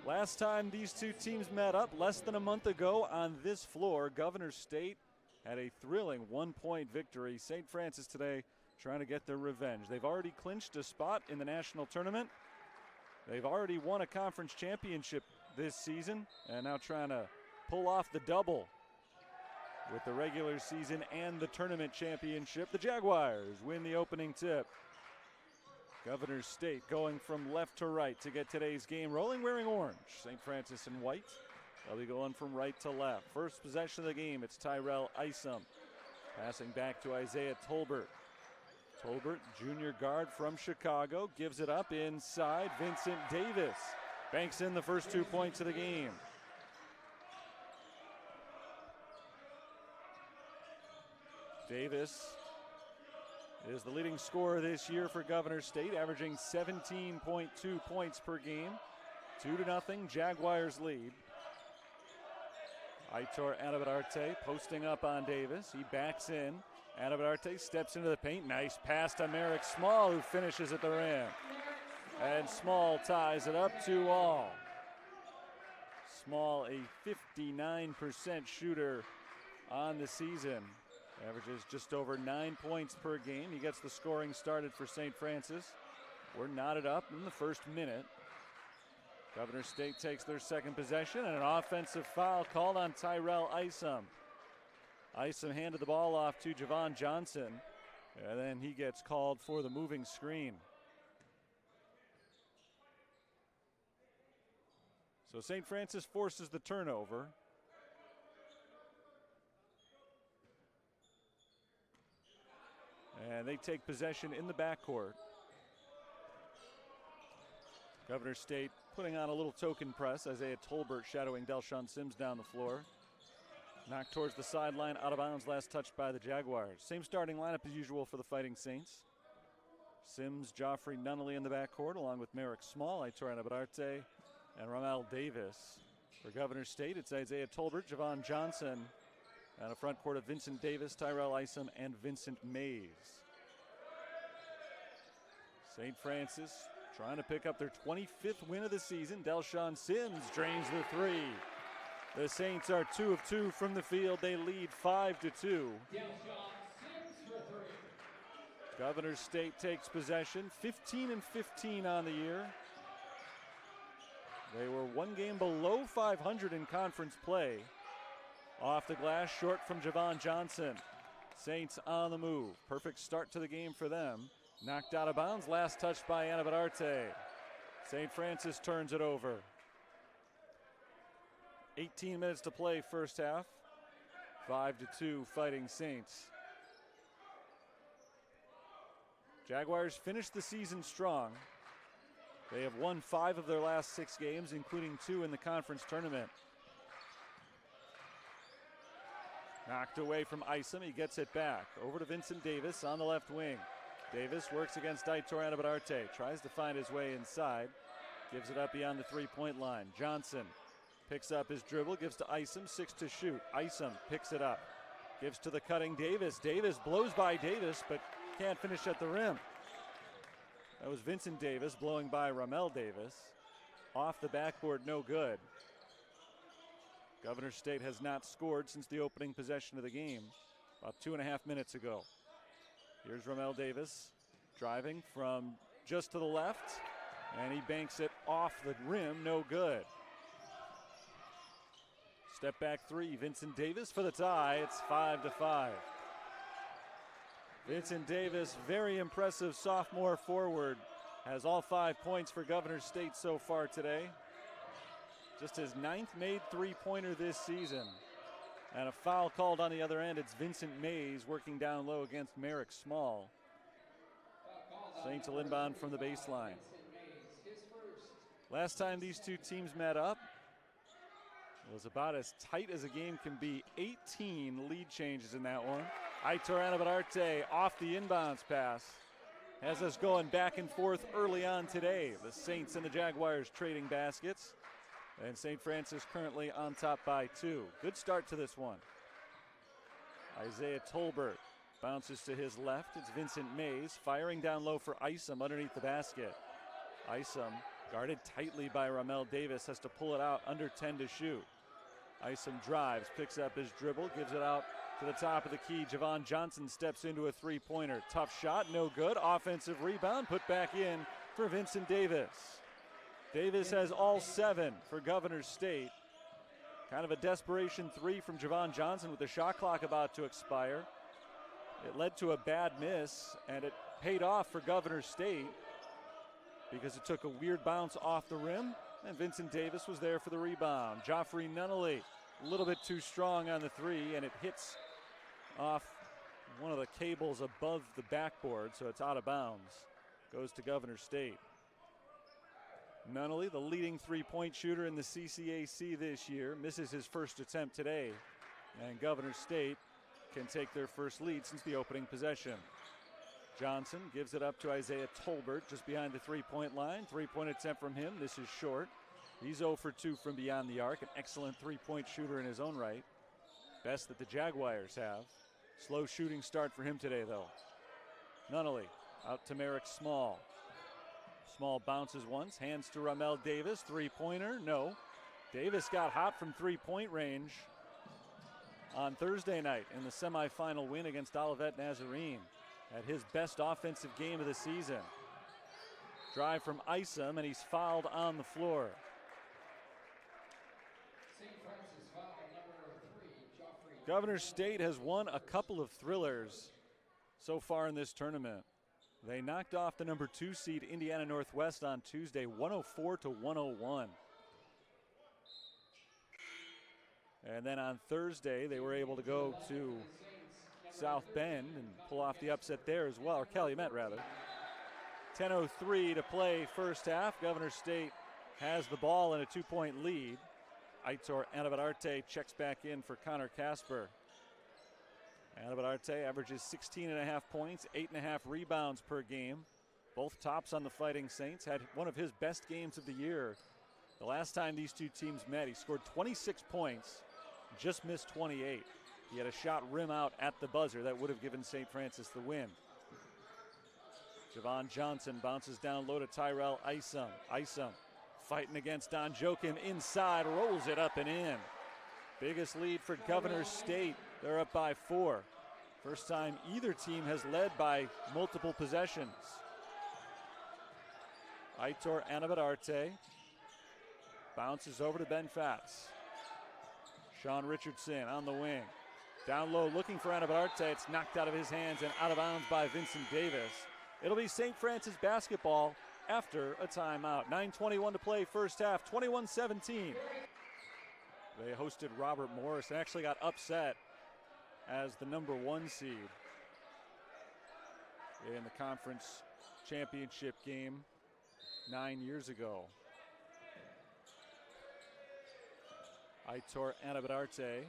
Last time these two teams met up less than a month ago on this floor, Governor State had a thrilling 1-point victory. St. Francis today trying to get their revenge. They've already clinched a spot in the national tournament. They've already won a conference championship this season and now trying to pull off the double with the regular season and the tournament championship. The Jaguars win the opening tip. Governor State going from left to right to get today's game rolling, wearing orange. St. Francis in white. They'll be going from right to left. First possession of the game, it's Tyrell Isom. Passing back to Isaiah Tolbert. Tolbert, junior guard from Chicago, gives it up inside. Vincent Davis banks in the first 2 points of the game. Davis is the leading scorer this year for Governor State, averaging 17.2 points per game. 2-0, Jaguars lead. Aitor Anabadarte posting up on Davis. He backs in. Anabadarte steps into the paint. Nice pass to Merrick Small, who finishes at the rim. And Small ties it up 2-all. Small, a 59% shooter on the season. Averages just over 9 points per game. He gets the scoring started for St. Francis. We're knotted up in the first minute. Governor State takes their second possession, and an offensive foul called on Tyrell Isom. Isom handed the ball off to Javon Johnson, and then he gets called for the moving screen. So St. Francis forces the turnover. And they take possession in the backcourt. Governor State putting on a little token press. Isaiah Tolbert shadowing Delshawn Sims down the floor. Knocked towards the sideline, out of bounds, last touched by the Jaguars. Same starting lineup as usual for the Fighting Saints. Sims, Joffrey Nunnally in the backcourt, along with Merrick Small, Aitor Anabadarte, and Ramel Davis. For Governor State, it's Isaiah Tolbert, Javon Johnson, and a front court of Vincent Davis, Tyrell Isom, and Vincent Mays. St. Francis trying to pick up their 25th win of the season. Delshawn Sims drains the three. The Saints are 2 of 2 from the field. They lead 5-2. Governor State takes possession, 15-15 on the year. They were one game below 500 in conference play. Off the glass, short from Javon Johnson. Saints on the move. Perfect start to the game for them. Knocked out of bounds, last touched by Anabadarte. St. Francis turns it over. 18 minutes to play first half. 5-2 Fighting Saints. Jaguars finished the season strong. They have won 5 of their last 6 games, including 2 in the conference tournament. Knocked away from Isom, he gets it back. Over to Vincent Davis on the left wing. Davis works against Aitor Anabadarte, tries to find his way inside. Gives it up beyond the three-point line. Johnson picks up his dribble, gives to Isom, 6 to shoot. Isom picks it up, gives to the cutting Davis. Davis blows by Davis, but can't finish at the rim. That was Vincent Davis blowing by Ramel Davis. Off the backboard, no good. Governor State has not scored since the opening possession of the game, about 2.5 minutes ago. Here's Ramel Davis driving from just to the left, and he banks it off the rim, no good. Step back three, Vincent Davis for the tie. It's 5-5. Vincent Davis, very impressive sophomore forward, has all 5 points for Governor State so far today. Just his 9th made three-pointer this season. And a foul called on the other end. It's Vincent Mays working down low against Merrick Small. Saints will inbound from the baseline. Last time these two teams met up, it was about as tight as a game can be. 18 lead changes in that one. Aitor Anabadarte off the inbounds pass. Has us going back and forth early on today. The Saints and the Jaguars trading baskets. And St. Francis currently on top by 2. Good start to this one. Isaiah Tolbert bounces to his left. It's Vincent Mays firing down low for Isom underneath the basket. Isom Guarded tightly by Ramel Davis, has to pull it out under 10 to shoot. Isom drives, picks up his dribble, gives it out to the top of the key. Javon Johnson steps into a three-pointer. Tough shot, no good. Offensive rebound, put back in for Vincent Davis. Davis has all 7 for Governor State. Kind of a desperation three from Javon Johnson with the shot clock about to expire. It led to a bad miss, and it paid off for Governor State because it took a weird bounce off the rim, and Vincent Davis was there for the rebound. Joffrey Nunnally, a little bit too strong on the three, and it hits off one of the cables above the backboard, so it's out of bounds. Goes to Governor State. Nunnally, the leading three-point shooter in the CCAC this year, misses his first attempt today, and Governor State can take their first lead since the opening possession. Johnson gives it up to Isaiah Tolbert just behind the three-point line. Three-point attempt from him. This is short. He's 0 for 2 from beyond the arc. An excellent three-point shooter in his own right. Best that the Jaguars have. Slow shooting start for him today, though. Nunnally out to Merrick Small. Small bounces once, hands to Ramel Davis. Three-pointer, no. Davis got hot from three-point range on Thursday night in the semifinal win against Olivet Nazarene. At his best offensive game of the season. Drive from Isom, and he's fouled on the floor. Governor State has won a couple of thrillers so far in this tournament. They knocked off the number 2 seed Indiana Northwest on Tuesday, 104-101. And then on Thursday, they were able to go to South Bend and pull off the upset there as well, or Calumet rather. 10:03 to play first half. Governor State has the ball in a 2-point lead. Aitor Anabadarte checks back in for Connor Casper. Anabadarte averages 16.5 points, 8.5 rebounds per game. Both tops on the Fighting Saints. Had one of his best games of the year. The last time these two teams met, he scored 26 points, just missed 28. He had a shot rim out at the buzzer that would have given St. Francis the win. Javon Johnson bounces down low to Tyrell Isom. Isom fighting against Don Joachim inside, rolls it up and in. Biggest lead for Governor State. They're up by 4. First time either team has led by multiple possessions. Aitor Anabadarte bounces over to Ben Fatz. Sean Richardson on the wing. Down low looking for Anabadarte. It's knocked out of his hands and out of bounds by Vincent Davis. It'll be St. Francis basketball after a timeout. 9:21 to play first half, 21-17. They hosted Robert Morris and actually got upset as the number 1 seed in the conference championship game 9 years ago. Aitor Anabadarte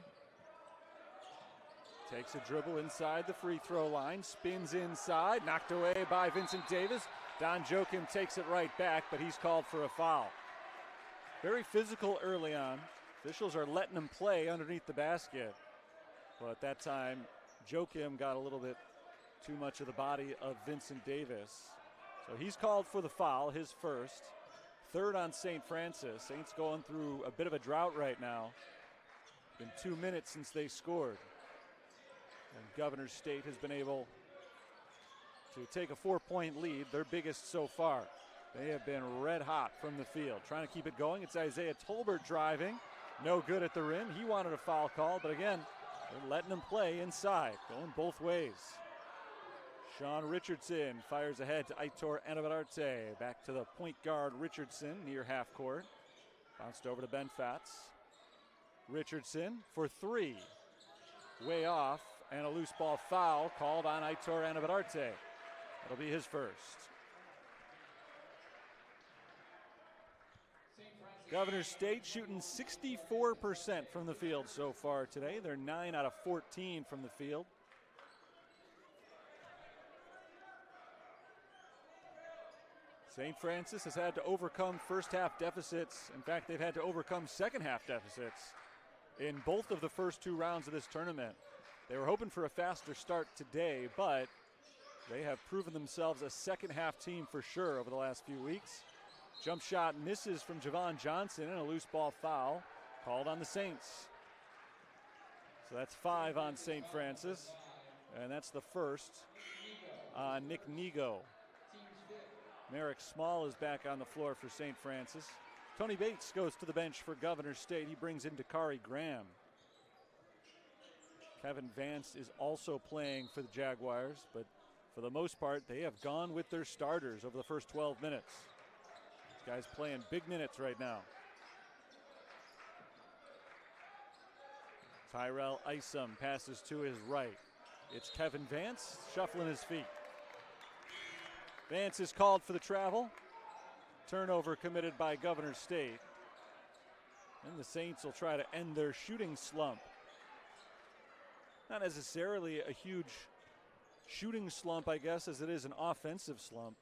takes a dribble inside the free throw line, spins inside, knocked away by Vincent Davis. Don Joachim takes it right back, but he's called for a foul. Very physical early on. Officials are letting him play underneath the basket. But at that time, Joachim got a little bit too much of the body of Vincent Davis. So he's called for the foul, his first. Third on St. Francis. Saints going through a bit of a drought right now. Been 2 minutes since they scored. And Governor State has been able to take a 4-point lead, their biggest so far. They have been red hot from the field. Trying to keep it going. It's Isaiah Tolbert driving. No good at the rim. He wanted a foul call, but again, they're letting him play inside, going both ways. Sean Richardson fires ahead to Aitor Anabadarte. Back to the point guard Richardson near half court. Bounced over to Ben Fatz. Richardson for 3. Way off, and a loose ball foul called on Aitor Anabadarte. That'll be his first. Governor State shooting 64% from the field so far today. They're 9 out of 14 from the field. St. Francis has had to overcome first half deficits. In fact, they've had to overcome second half deficits in both of the first 2 rounds of this tournament. They were hoping for a faster start today, but they have proven themselves a second half team for sure over the last few weeks. Jump shot misses from Javon Johnson, and a loose ball foul called on the Saints. So that's 5 on St. Francis, and that's the first on Nick Nigo. Merrick Small is back on the floor for St. Francis. Tony Bates goes to the bench for Governor State. He brings in Dakari Graham. Kevin Vance is also playing for the Jaguars, but for the most part, they have gone with their starters over the first 12 minutes. This guy's playing big minutes right now. Tyrell Isom passes to his right. It's Kevin Vance shuffling his feet. Vance is called for the travel. Turnover committed by Governor State. And the Saints will try to end their shooting slump. Not necessarily a huge shooting slump, I guess, as it is an offensive slump.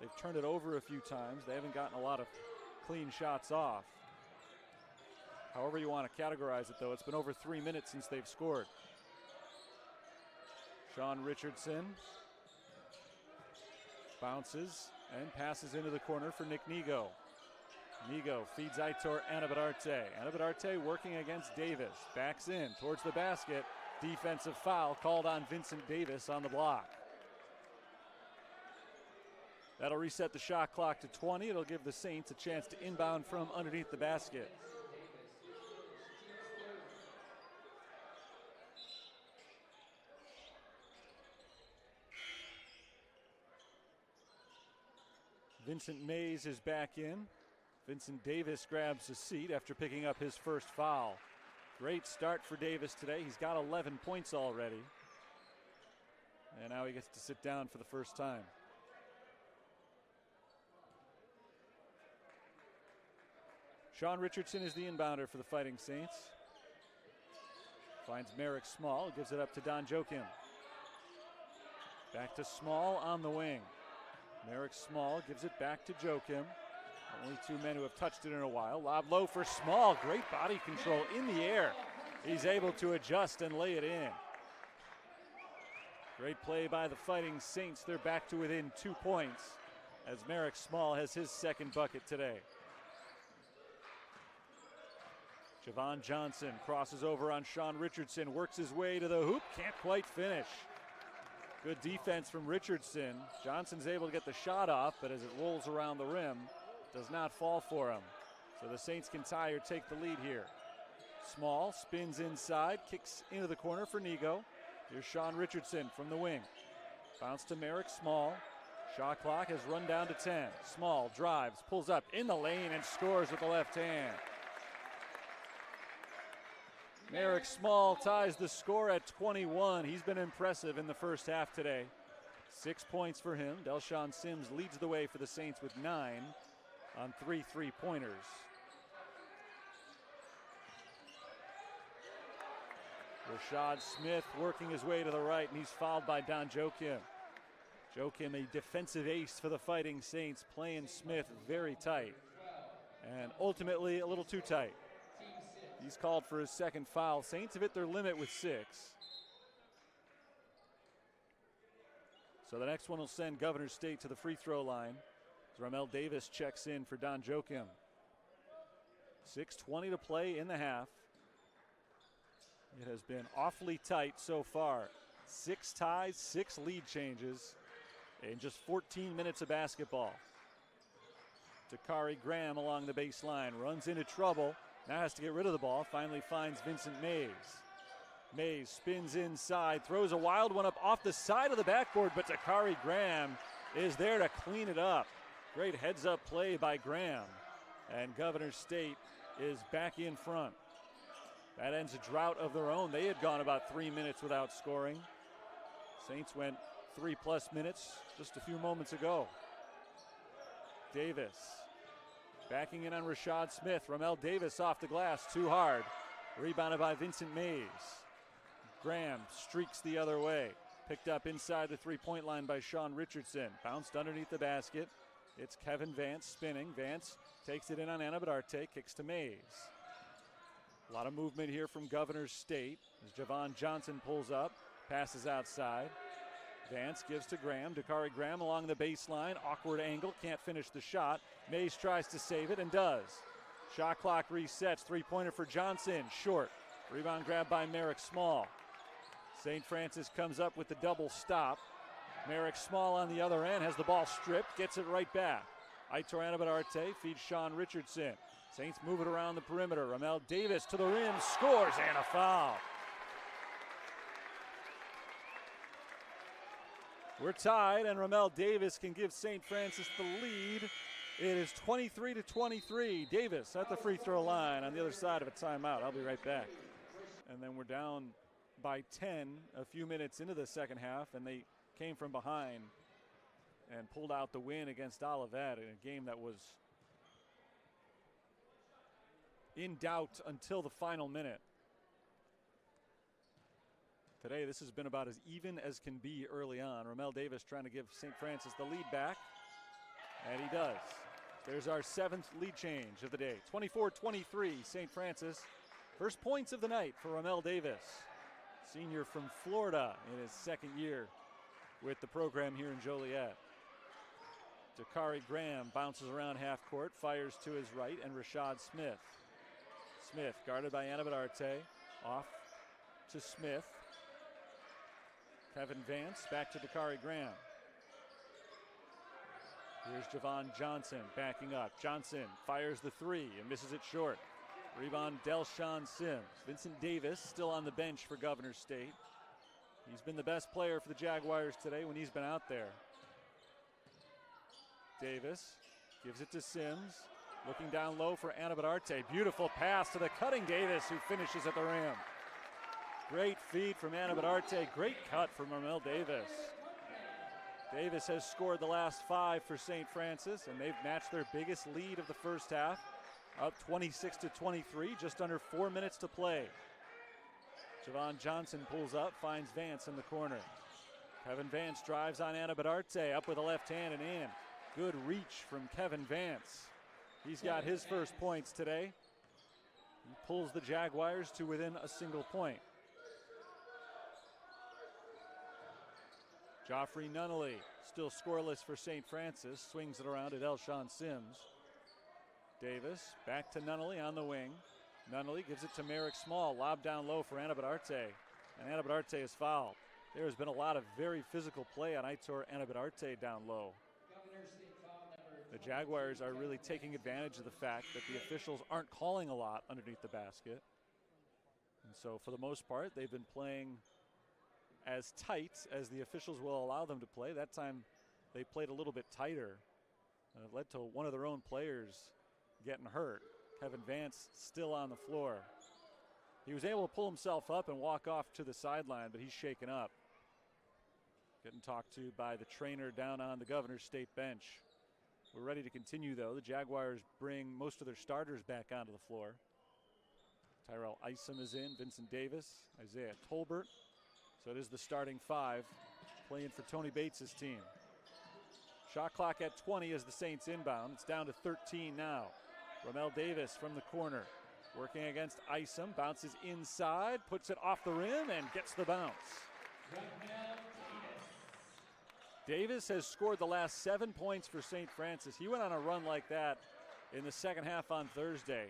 They've turned it over a few times. They haven't gotten a lot of clean shots off. However you want to categorize it, though, it's been over 3 minutes since they've scored. Sean Richardson bounces and passes into the corner for Nick Nigo. Nigo feeds Aitor Anabadarte. Anabadarte working against Davis. Backs in towards the basket. Defensive foul called on Vincent Davis on the block. That'll reset the shot clock to 20. It'll give the Saints a chance to inbound from underneath the basket. Vincent Mays is back in. Vincent Davis grabs a seat after picking up his first foul. Great start for Davis today. He's got 11 points already. And now he gets to sit down for the first time. Sean Richardson is the inbounder for the Fighting Saints. Finds Merrick Small, gives it up to Don Joachim. Back to Small on the wing. Merrick Small gives it back to Joachim. Only 2 men who have touched it in a while. Lob low for Small. Great body control in the air. He's able to adjust and lay it in. Great play by the Fighting Saints. They're back to within 2 points as Merrick Small has his second bucket today. Javon Johnson crosses over on Sean Richardson. Works his way to the hoop. Can't quite finish. Good defense from Richardson. Johnson's able to get the shot off, but as it rolls around the rim, does not fall for him. So the Saints can tie or take the lead here. Small spins inside, kicks into the corner for Nigo. Here's Sean Richardson from the wing. Bounce to Merrick Small. Shot clock has run down to 10. Small drives, pulls up in the lane and scores with the left hand. Merrick Small ties the score at 21. He's been impressive in the first half today. 6 points for him. Delshawn Sims leads the way for the Saints with 9 on 3 3-pointers. Rashad Smith working his way to the right, and he's fouled by Don Joachim. Joachim, a defensive ace for the Fighting Saints, playing Smith very tight, and ultimately a little too tight. He's called for his second foul. Saints have hit their limit with 6. So the next one will send Governor State to the free throw line. Ramel Davis checks in for Don Joachim. 6:20 to play in the half. It has been awfully tight so far. 6 ties, 6 lead changes in just 14 minutes of basketball. Dakari Graham along the baseline, runs into trouble. Now has to get rid of the ball. Finally finds Vincent Mays. Mays spins inside, throws a wild one up off the side of the backboard, but Dakari Graham is there to clean it up. Great heads-up play by Graham. And Governor State is back in front. That ends a drought of their own. They had gone about 3 minutes without scoring. Saints went 3+ minutes just a few moments ago. Davis backing in on Rashad Smith. Ramel Davis off the glass, too hard. Rebounded by Vincent Mays. Graham streaks the other way. Picked up inside the three-point line by Sean Richardson. Bounced underneath the basket. It's Kevin Vance spinning. Vance takes it in on Anabadarte, kicks to Mays. A lot of movement here from Governor State as Javon Johnson pulls up, passes outside. Vance gives to Graham. Dakari Graham along the baseline. Awkward angle. Can't finish the shot. Mays tries to save it and does. Shot clock resets. Three-pointer for Johnson. Short. Rebound grab by Merrick Small. St. Francis comes up with the double stop. Merrick Small on the other end has the ball stripped. Gets it right back. Aitor Arte feeds Sean Richardson. Saints move it around the perimeter. Ramel Davis to the rim. Scores and a foul. We're tied, and Ramel Davis can give St. Francis the lead. It is 23-23. Davis at the free throw line on the other side of a timeout. I'll be right back. And then we're down by 10 a few minutes into the second half, and they came from behind and pulled out the win against Olivet in a game that was in doubt until the final minute. Today, this has been about as even as can be early on. Ramel Davis trying to give St. Francis the lead back, and he does. There's our 7th lead change of the day. 24-23, St. Francis. First points of the night for Ramel Davis, senior from Florida in his second year with the program here in Joliet. Dakari Graham bounces around half court, fires to his right, and Rashad Smith. Smith guarded by Arte, off to Smith. Kevin Vance back to Dakari Graham. Here's Javon Johnson backing up. Johnson fires the three and misses it short. Rebound Delshawn Sims. Vincent Davis still on the bench for Governor State. He's been the best player for the Jaguars today when he's been out there. Davis gives it to Sims. Looking down low for Arte. Beautiful pass to the cutting Davis, who finishes at the rim. Great feed from Arte. Great cut from Ramel Davis. Davis has scored the last 5 for St. Francis, and they've matched their biggest lead of the first half. Up 26-23, just under 4 minutes to play. Javon Johnson pulls up, finds Vance in the corner. Kevin Vance drives on Arte, up with a left hand and in. Good reach from Kevin Vance. He's got his first points today. He pulls the Jaguars to within a single point. Joffrey Nunnally, still scoreless for St. Francis, swings it around to Delshawn Sims. Davis back to Nunnally on the wing. Nunnally gives it to Merrick Small, lob down low for Arte, and Arte is fouled. There has been a lot of very physical play on Aitor Arte down low. The Jaguars are really taking advantage of the fact that the officials aren't calling a lot underneath the basket. And so for the most part, they've been playing as tight as the officials will allow them to play. That time they played a little bit tighter. It led to one of their own players getting hurt. Kevin Vance still on the floor. He was able to pull himself up and walk off to the sideline, but he's shaken up. Getting talked to by the trainer down on the Governor State bench. We're ready to continue, though. The Jaguars bring most of their starters back onto the floor. Tyrell Isom is in, Vincent Davis, Isaiah Tolbert. So it is the starting 5 playing for Tony Bates' team. Shot clock at 20 as the Saints inbound. It's down to 13 now. Ramel Davis from the corner, working against Isom, bounces inside, puts it off the rim, and gets the bounce. Davis has scored the last 7 points for St. Francis. He went on a run like that in the second half on Thursday.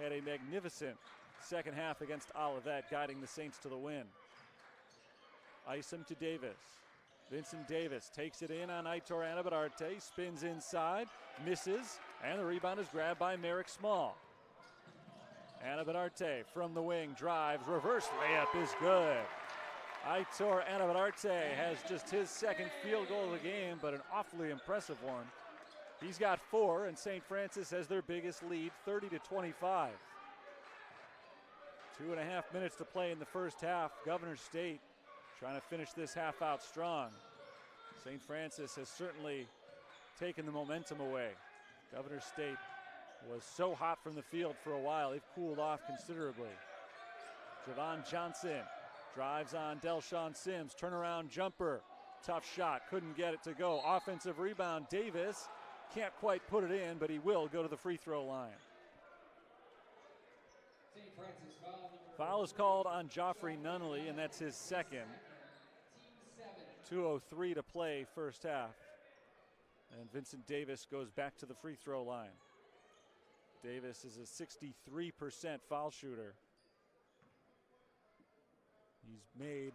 Had a magnificent second half against Olivet, guiding the Saints to the win. Isom to Davis. Vincent Davis takes it in on Aitor Arte, spins inside, misses, and the rebound is grabbed by Merrick Small. Arte from the wing, drives, reverse layup is good. Aitor Arte has just his second field goal of the game, but an awfully impressive one. He's got 4, and St. Francis has their biggest lead, 30-25. 2.5 minutes to play in the first half. Governor State trying to finish this half out strong. St. Francis has certainly taken the momentum away. Governor State was so hot from the field for a while. They've cooled off considerably. Javon Johnson drives on Delshawn Sims. Turnaround jumper. Tough shot. Couldn't get it to go. Offensive rebound. Davis can't quite put it in, but he will go to the free throw line. Foul is called on Joffrey Nunnally, and that's his second. 2:03 to play first half. And Vincent Davis goes back to the free throw line. Davis is a 63% foul shooter. He's made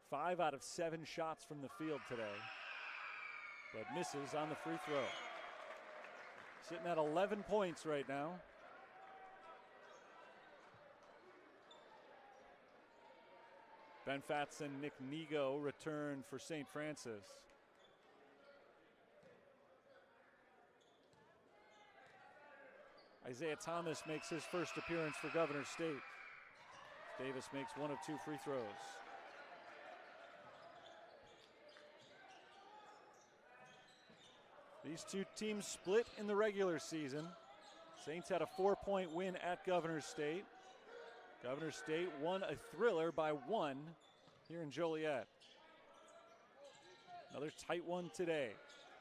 5 out of 7 shots from the field today, but misses on the free throw. Sitting at 11 points right now. Ben Fatz and Nick Nigo return for St. Francis. Isaiah Thomas makes his first appearance for Governor State. Davis makes 1 of 2 free throws. These two teams split in the regular season. Saints had a 4-point win at Governor State. Governor State won a thriller by 1 here in Joliet. Another tight one today.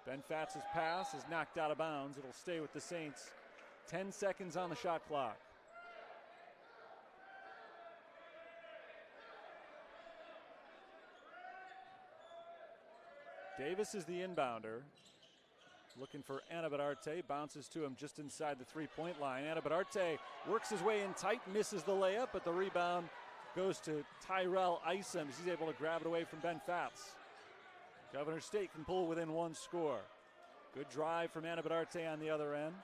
Ben Fatz's pass is knocked out of bounds. It'll stay with the Saints. 10 seconds on the shot clock. Davis is the inbounder. Looking for Anabadarte, bounces to him just inside the 3-point line. Anabadarte works his way in tight, misses the layup, but the rebound goes to Tyrell Isom. He's able to grab it away from Ben Fatz. Governor State can pull within 1 score. Good drive from Anabadarte on the other end.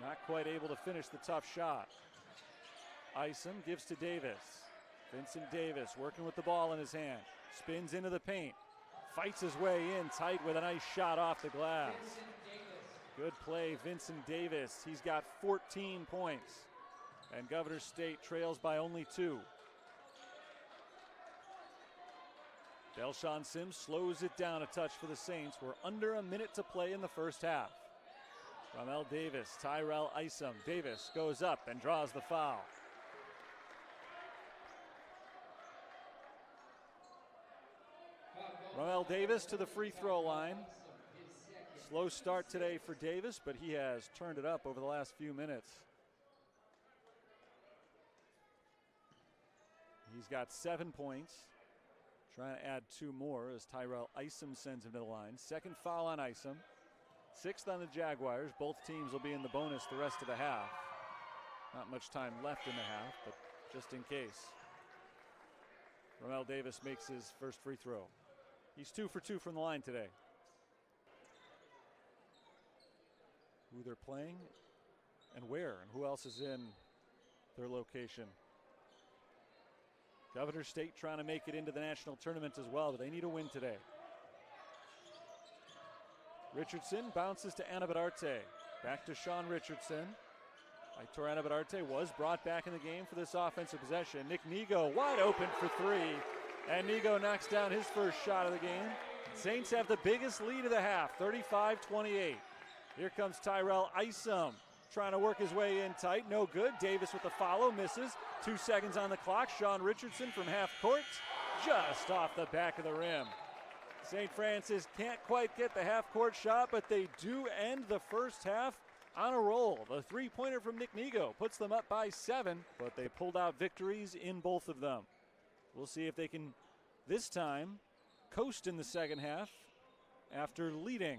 Not quite able to finish the tough shot. Isom gives to Davis. Vincent Davis working with the ball in his hand. Spins into the paint. Fights his way in tight with a nice shot off the glass. Good play, Vincent Davis. He's got 14 points. And Governor State trails by only 2. Delshawn Sims slows it down a touch for the Saints. We're under a minute to play in the first half. Ramel Davis, Tyrell Isom. Davis goes up and draws the foul. Ramel Davis to the free throw line. Slow start today for Davis, but he has turned it up over the last few minutes. He's got 7 points. Trying to add 2 more as Tyrell Isom sends him to the line. Second foul on Isom. 6th on the Jaguars. Both teams will be in the bonus the rest of the half. Not much time left in the half, but just in case. Ramel Davis makes his first free throw. He's 2 for 2 from the line today. Who they're playing and where and who else is in their location. Governor State trying to make it into the national tournament as well, but they need a win today. Richardson bounces to Anabadarte. Back to Sean Richardson. Aitor Anabadarte was brought back in the game for this offensive possession. Nick Nigo wide open for 3. And Nigo knocks down his first shot of the game. Saints have the biggest lead of the half, 35-28. Here comes Tyrell Isom trying to work his way in tight. No good. Davis with the follow, misses. 2 seconds on the clock. Sean Richardson from half court, just off the back of the rim. St. Francis can't quite get the half-court shot, but they do end the first half on a roll. The 3-pointer from Nick Nigo puts them up by 7, but they pulled out victories in both of them. We'll see if they can, this time, coast in the second half after leading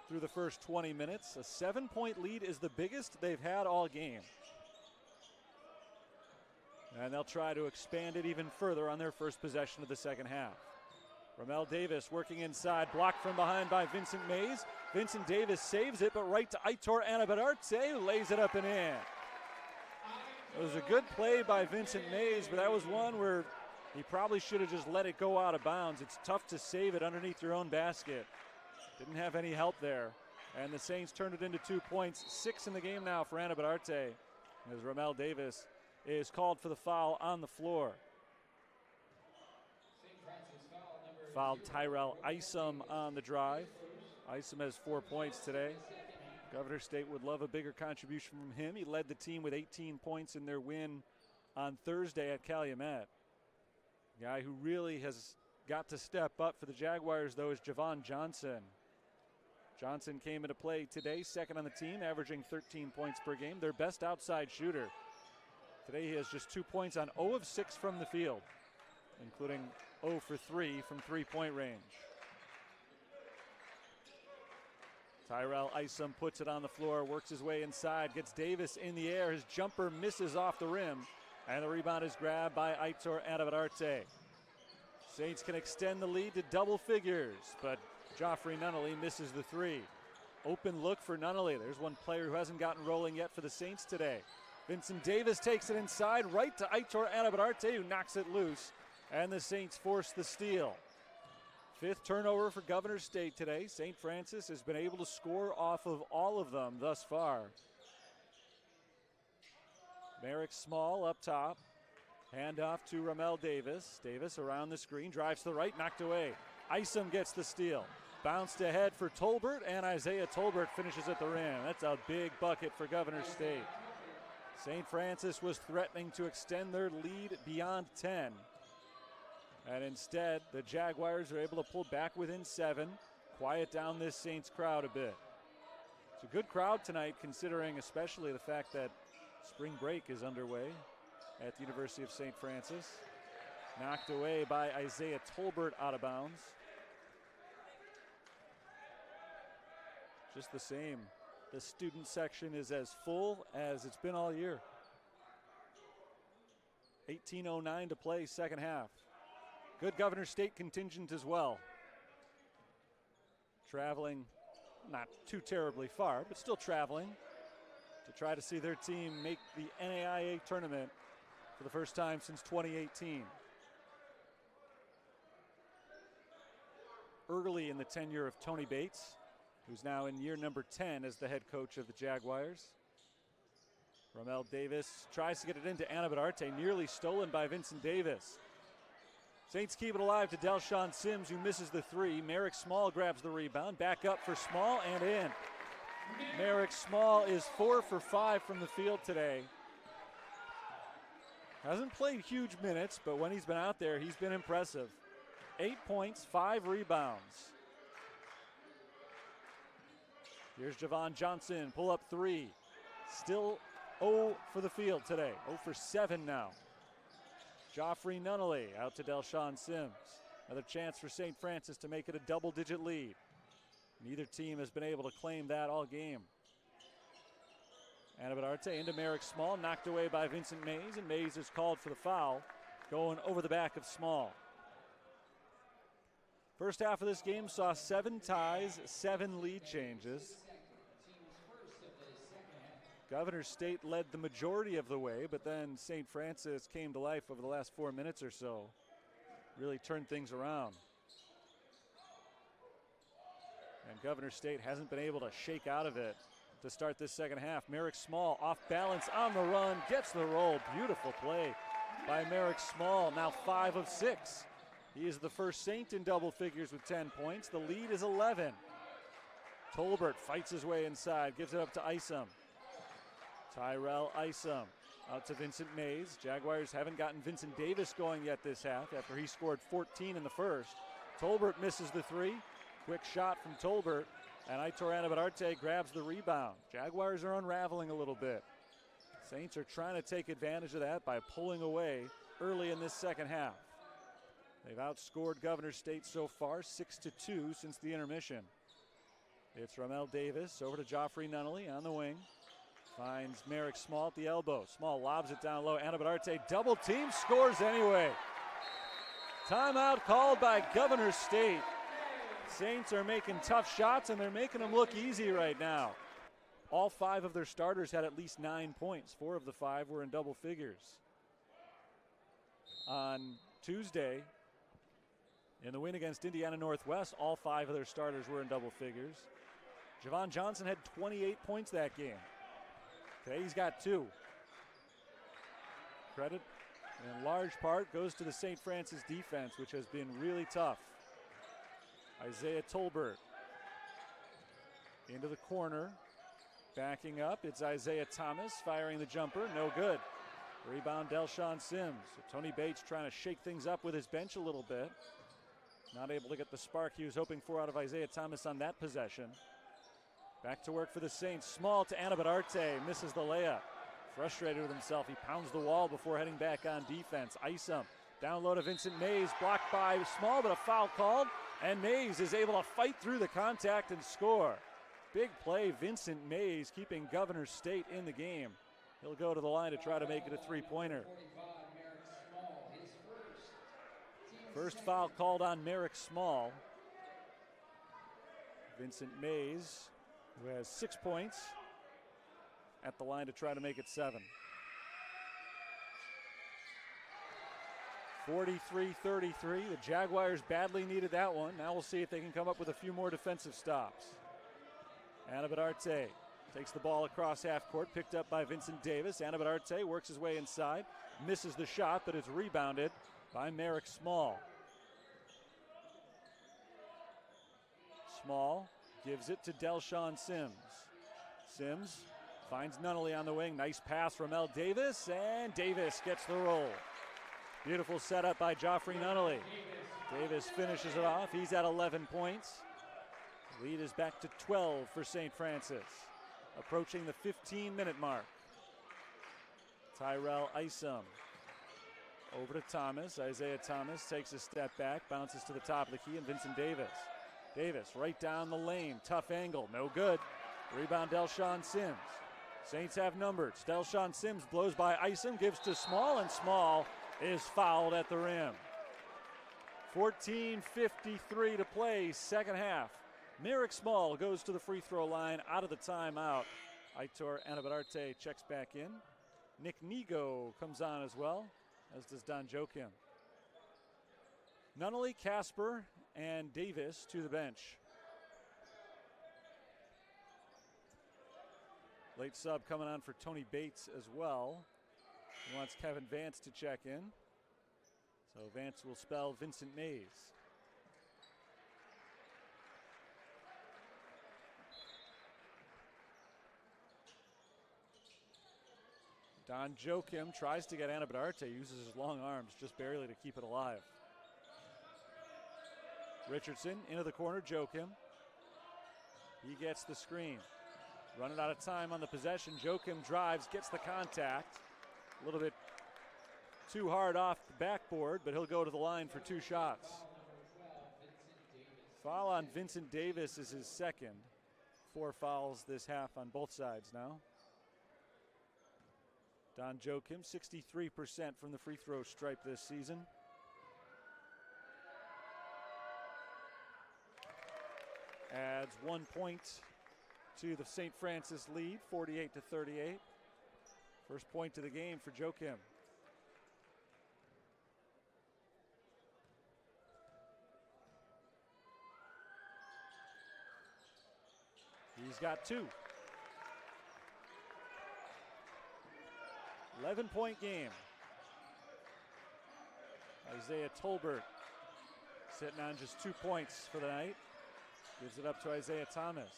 through the first 20 minutes. A 7-point lead is the biggest they've had all game. And they'll try to expand it even further on their first possession of the second half. Ramel Davis working inside, blocked from behind by Vincent Mays. Vincent Davis saves it, but right to Aitor Anabadarte, who lays it up and in. It was a good play by Vincent Mays, but that was one where he probably should have just let it go out of bounds. It's tough to save it underneath your own basket. Didn't have any help there. And the Saints turned it into 2 points. 6 in the game now for Anabadarte, as Ramel Davis is called for the foul on the floor. Fouled Tyrell Isom on the drive. Isom has 4 points today. Governor State would love a bigger contribution from him. He led the team with 18 points in their win on Thursday at Calumet. The guy who really has got to step up for the Jaguars, though, is Javon Johnson. Johnson came into play today, second on the team, averaging 13 points per game. Their best outside shooter. Today he has just 2 points on 0 of 6 from the field, including 0 for 3 from three-point range. Tyrell Isom puts it on the floor, works his way inside, gets Davis in the air. His jumper misses off the rim, and the rebound is grabbed by Aitor Anavidarte. Saints can extend the lead to double figures, but Joffrey Nunnally misses the three. Open look for Nunnally. There's one player who hasn't gotten rolling yet for the Saints today. Vincent Davis takes it inside, right to Aitor Anavidarte, who knocks it loose, and the Saints force the steal. Fifth turnover for Governor State today. St. Francis has been able to score off of all of them thus far. Merrick Small up top. Handoff to Ramel Davis. Davis around the screen, drives to the right, knocked away. Isom gets the steal. Bounced ahead for Tolbert, and Isaiah Tolbert finishes at the rim. That's a big bucket for Governor State. St. Francis was threatening to extend their lead beyond 10. And instead, the Jaguars are able to pull back within 7, quiet down this Saints crowd a bit. It's a good crowd tonight, considering especially the fact that spring break is underway at the University of St. Francis. Knocked away by Isaiah Tolbert out of bounds. Just the same, the student section is as full as it's been all year. 18:09 to play, second half. Good Governor State contingent as well. Traveling not too terribly far, but still traveling to try to see their team make the NAIA tournament for the first time since 2018. Early in the tenure of Tony Bates, who's now in year number 10 as the head coach of the Jaguars. Ramel Davis tries to get it into Anavidarte, nearly stolen by Vincent Davis. Saints keep it alive to Delshawn Sims, who misses the three. Merrick Small grabs the rebound. Back up for Small and in. Merrick Small is 4 for 5 from the field today. Hasn't played huge minutes, but when he's been out there, he's been impressive. 8 points, 5 rebounds. Here's Javon Johnson, pull up three. Still 0 for the field today, 0 for 7 now. Joffrey Nunnally out to Delshawn Sims. Another chance for St. Francis to make it a double-digit lead. Neither team has been able to claim that all game. Anavidarte into Merrick Small, knocked away by Vincent Mays, and Mays is called for the foul, going over the back of Small. First half of this game saw 7 ties, 7 lead changes. Governor State led the majority of the way, but then St. Francis came to life over the last 4 minutes or so. Really turned things around. And Governor State hasn't been able to shake out of it to start this second half. Merrick Small off balance on the run, gets the roll. Beautiful play by Merrick Small, now 5 of 6. He is the first Saint in double figures with 10 points. The lead is 11. Tolbert fights his way inside, gives it up to Isom. Tyrell Isom out to Vincent Mays. Jaguars haven't gotten Vincent Davis going yet this half after he scored 14 in the first. Tolbert misses the three. Quick shot from Tolbert, and Aitor Anavidarte grabs the rebound. Jaguars are unraveling a little bit. Saints are trying to take advantage of that by pulling away early in this second half. They've outscored Governor State so far 6-2 since the intermission. It's Ramel Davis over to Joffrey Nunnally on the wing. Finds Merrick Small at the elbow. Small lobs it down low. Anavidarte double team, scores anyway. Timeout called by Governor State. Saints are making tough shots, and they're making them look easy right now. All 5 of their starters had at least 9 points. 4 of the 5 were in double figures. On Tuesday, in the win against Indiana Northwest, all 5 of their starters were in double figures. Javon Johnson had 28 points that game. Today he's got 2. Credit in large part goes to the St. Francis defense, which has been really tough. Isaiah Tolbert into the corner, backing up. It's Isaiah Thomas firing the jumper, no good. Rebound Delshawn Sims. So Tony Bates trying to shake things up with his bench a little bit. Not able to get the spark he was hoping for out of Isaiah Thomas on that possession. Back to work for the Saints. Small to Anavidarte, misses the layup. Frustrated with himself, he pounds the wall before heading back on defense. Isom Down low to Vincent Mays, blocked by Small, but a foul called. And Mays is able to fight through the contact and score. Big play, Vincent Mays keeping Governor State in the game. He'll go to the line to try to make it a three-pointer. First foul called on Merrick Small. Vincent Mays, who has 6 points, at the line to try to make it 7. 43-33. The Jaguars badly needed that one. Now we'll see if they can come up with a few more defensive stops. Anabadarte takes the ball across half court, picked up by Vincent Davis. Anabadarte works his way inside, misses the shot, but it's rebounded by Merrick Small. Small gives it to Delshawn Sims. Sims finds Nunnally on the wing. Nice pass from L. Davis, and Davis gets the roll. Beautiful setup by Joffrey Nunnally. Davis finishes it off. He's at 11 points. Lead is back to 12 for St. Francis. Approaching the 15-minute mark. Tyrell Isom over to Thomas. Isaiah Thomas takes a step back, bounces to the top of the key, and Vincent Davis. Davis right down the lane. Tough angle, no good. Rebound Delshawn Sims. Saints have numbers. Delshawn Sims blows by Isom, gives to Small, and Small is fouled at the rim. 14:53 to play, second half. Merrick Small goes to the free throw line out of the timeout. Aitor Anabadarte checks back in. Nick Nego comes on as well, as does Don Joachim. Nunnally, Casper, and Davis to the bench. Late sub coming on for Tony Bates as well. He wants Kevin Vance to check in. So Vance will spell Vincent Mays. Don Joachim tries to get Anabadarte, uses his long arms just barely to keep it alive. Richardson into the corner, Joachim. He gets the screen. Running out of time on the possession. Joachim drives, gets the contact. A little bit too hard off the backboard, but he'll go to the line for 2 shots. Foul on Vincent Davis is his second. 4 fouls this half on both sides now. Don Joachim, 63% from the free throw stripe this season. Adds 1 point to the St. Francis lead, 48-38. First point of the game for Joachim. He's got 2. 11-point game. Isaiah Tolbert sitting on just 2 points for the night. Gives it up to Isaiah Thomas.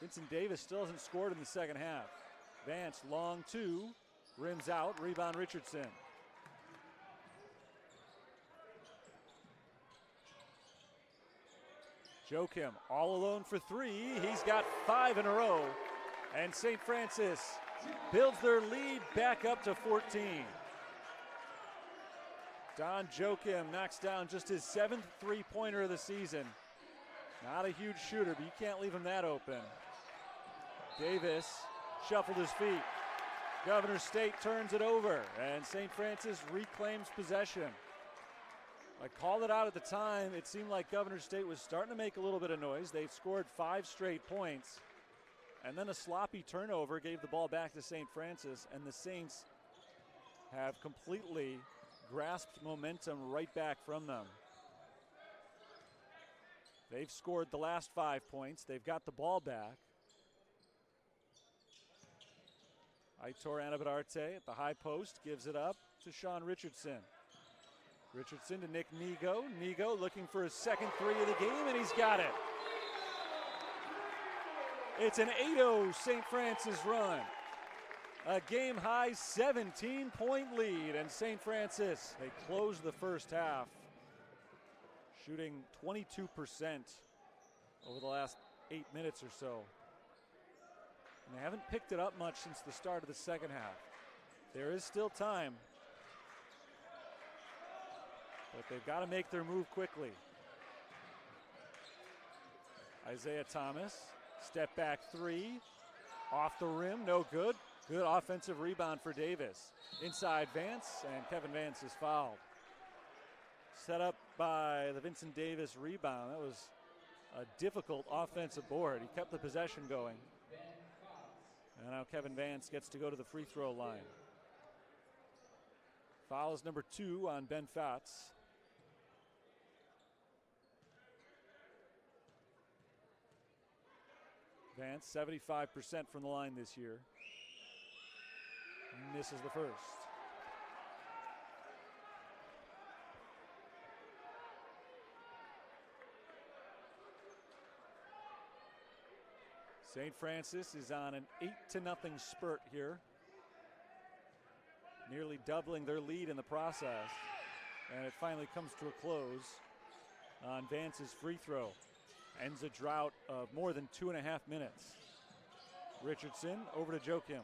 Vincent Davis still hasn't scored in the second half. Vance, long 2, rims out, rebound Richardson. Joachim all alone for 3. He's got 5 in a row. And St. Francis builds their lead back up to 14. Don Joachim knocks down just his 7th three-pointer of the season. Not a huge shooter, but you can't leave him that open. Davis shuffled his feet. Governor State turns it over, and St. Francis reclaims possession. I called it out at the time. It seemed like Governor State was starting to make a little bit of noise. They've scored 5 straight points. And then a sloppy turnover gave the ball back to St. Francis, and the Saints have completely grasped momentum right back from them. They've scored the last 5 points. They've got the ball back. Aitor Anabadarte at the high post gives it up to Sean Richardson. Richardson to Nick Nego. Nego looking for his second 3 of the game, and he's got it. It's an 8-0 St. Francis run. A game-high 17-point lead, and St. Francis, they close the first half, shooting 22% over the last 8 minutes or so. And they haven't picked it up much since the start of the second half. There is still time. but they've got to make their move quickly. Isaiah Thomas, step back three, off the rim, no good. Good offensive rebound for Davis. Inside Vance, and Kevin Vance is fouled. Set up by the Vincent Davis rebound. That was a difficult offensive board. He kept the possession going. And now Kevin Vance gets to go to the free throw line. Foul is number 2 on Ben Fatz. Vance, 75% from the line this year. Misses the first. St. Francis is on an 8-0 spurt here. Nearly doubling their lead in the process. And it finally comes to a close on Vance's free throw. Ends a drought of more than 2.5 minutes. Richardson over to Joakim.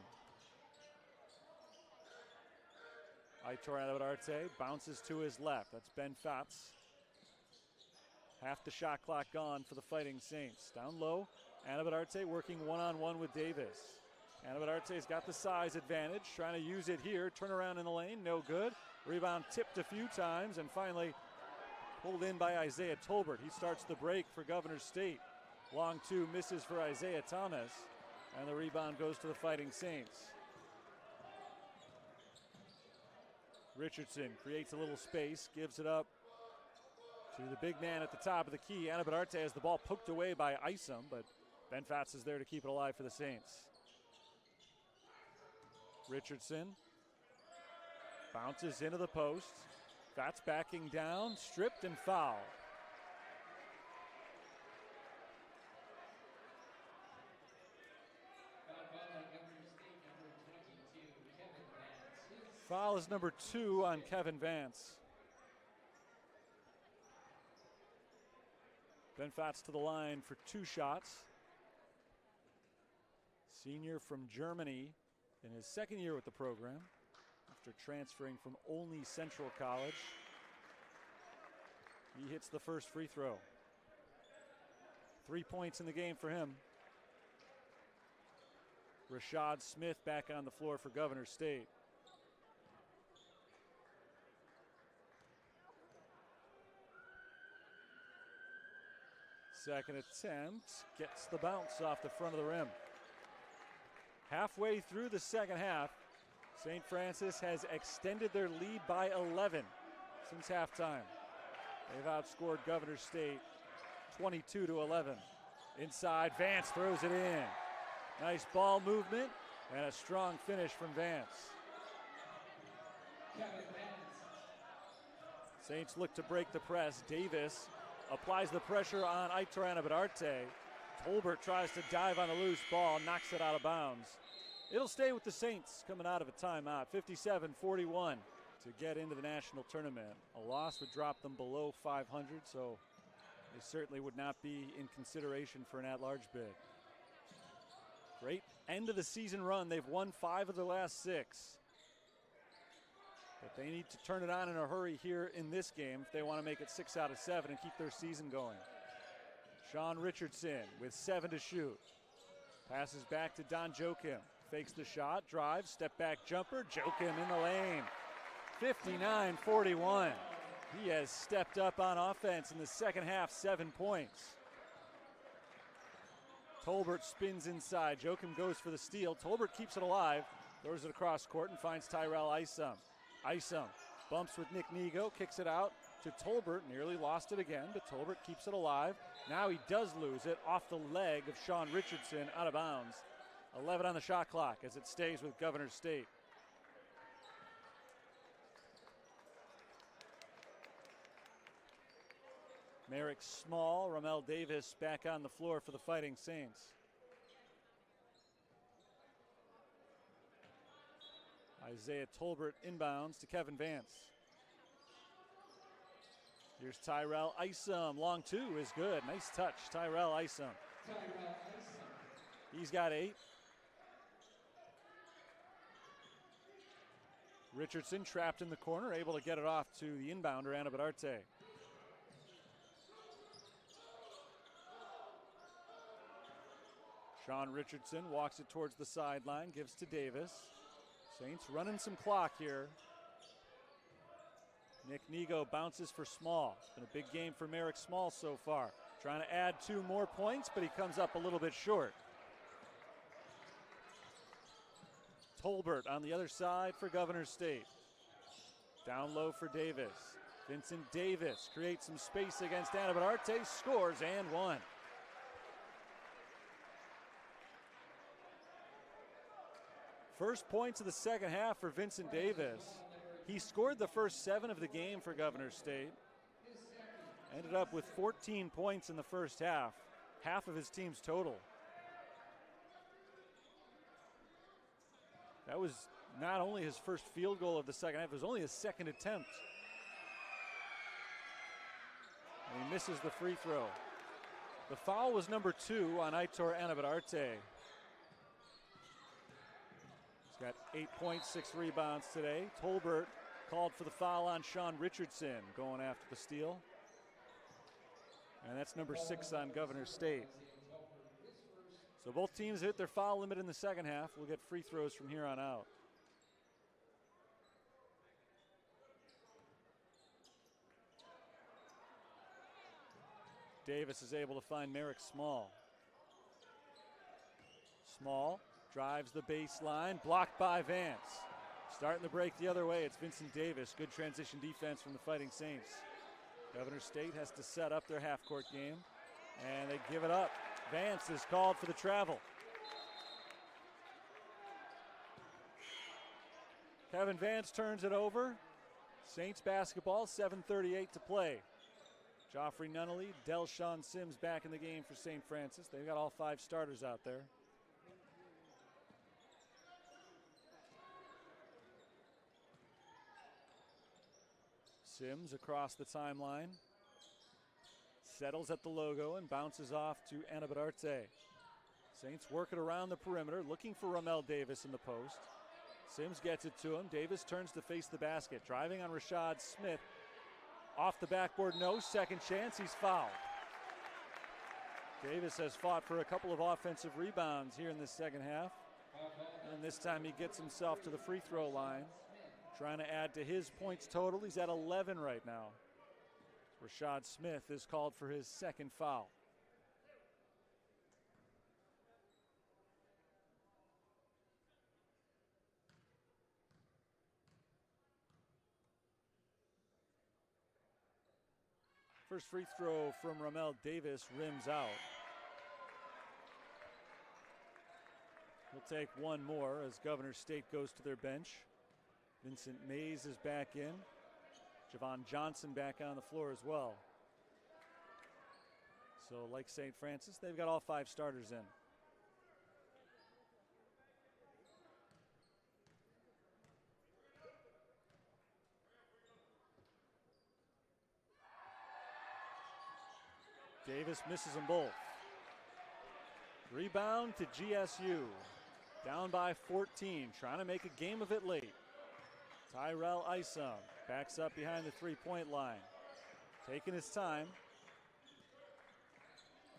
Aitor Arte bounces to his left. That's Ben Fatz. Half the shot clock gone for the Fighting Saints. Down low, Arte working one-on-one with Davis. Arte's got the size advantage, trying to use it here. Turn around in the lane, no good. Rebound tipped a few times and finally pulled in by Isaiah Tolbert. He starts the break for Governor State. Long two misses for Isaiah Thomas, and the rebound goes to the Fighting Saints. Richardson creates a little space, gives it up to the big man at the top of the key. Arte has the ball poked away by Isom, but Ben Fatz is there to keep it alive for the Saints. Richardson bounces into the post. Fatz backing down, stripped and fouled. Foul is number 2 on Kevin Vance. Ben Fatz to the line for 2 shots. Senior from Germany in his second year with the program after transferring from Olney Central College. He hits the first free throw. 3 points in the game for him. Rashad Smith back on the floor for Governor State. Second attempt, gets the bounce off the front of the rim. Halfway through the second half, St. Francis has extended their lead by 11 since halftime. They've outscored Governor State 22-11. Inside, Vance throws it in. Nice ball movement and a strong finish from Vance. Saints look to break the press. Davis applies the pressure on Aitor Arte. Tolbert tries to dive on a loose ball, knocks it out of bounds. It'll stay with the Saints coming out of a timeout. 57-41 to get into the national tournament. A loss would drop them below 500, so they certainly would not be in consideration for an at-large bid. Great end of the season run. They've won 5 of their last 6. But they need to turn it on in a hurry here in this game if they want to make it 6 out of 7 and keep their season going. Sean Richardson with 7 to shoot. Passes back to Don Joakim. Fakes the shot, drives, step back jumper. Joakim in the lane. 59-41. He has stepped up on offense in the second half, 7 points. Tolbert spins inside. Joakim goes for the steal. Tolbert keeps it alive. Throws it across court and finds Tyrell Isom. Isom bumps with Nick Nigo, kicks it out to Tolbert. Nearly lost it again, but Tolbert keeps it alive. Now he does lose it off the leg of Sean Richardson, out of bounds. 11 on the shot clock as it stays with Governor State. Merrick Small, Ramel Davis back on the floor for the Fighting Saints. Isaiah Tolbert inbounds to Kevin Vance. Here's Tyrell Isom. Long 2 is good. Nice touch, Tyrell Isom. He's got 8. Richardson trapped in the corner, able to get it off to the inbounder, Anna Bedarte. Sean Richardson walks it towards the sideline, gives to Davis. Saints running some clock here. Nick Nigo bounces for Small. It's been a big game for Merrick Small so far. Trying to add 2 more points, but he comes up a little bit short. Tolbert on the other side for Governor State. Down low for Davis. Vincent Davis creates some space against Anna Bedarte, scores and 1. First points of the second half for Vincent Davis. He scored the first 7 of the game for Governor State. Ended up with 14 points in the first half of his team's total. That was not only his first field goal of the second half, it was only his second attempt. And he misses the free throw. The foul was number 2 on Aitor Anna Bedarte. He's got 8 points, 6 rebounds today. Tolbert called for the foul on Sean Richardson going after the steal. And that's number 6 on Governor State. So both teams hit their foul limit in the second half. We'll get free throws from here on out. Davis is able to find Merrick Small. Small drives the baseline, blocked by Vance. Starting the break the other way, it's Vincent Davis. Good transition defense from the Fighting Saints. Governor State has to set up their half-court game, and they give it up. Vance is called for the travel. Kevin Vance turns it over. Saints basketball, 7:38 to play. Joffrey Nunnally, Delshawn Sims back in the game for St. Francis. They've got all 5 starters out there. Sims across the timeline. Settles at the logo and bounces off to Anna Bedarte. Saints work it around the perimeter, looking for Ramel Davis in the post. Sims gets it to him. Davis turns to face the basket. Driving on Rashad Smith. Off the backboard, no. Second chance, he's fouled. Davis has fought for a couple of offensive rebounds here in the second half. And this time he gets himself to the free throw line. Trying to add to his points total. He's at 11 right now. Rashad Smith is called for his second foul. First free throw from Ramel Davis rims out. We'll take one more as Governor State goes to their bench. Vincent Mays is back in. Javon Johnson back on the floor as well. So like St. Francis, they've got all 5 starters in. Davis misses them both. Rebound to GSU. Down by 14, trying to make a game of it late. Tyrell Isom backs up behind the three-point line. Taking his time.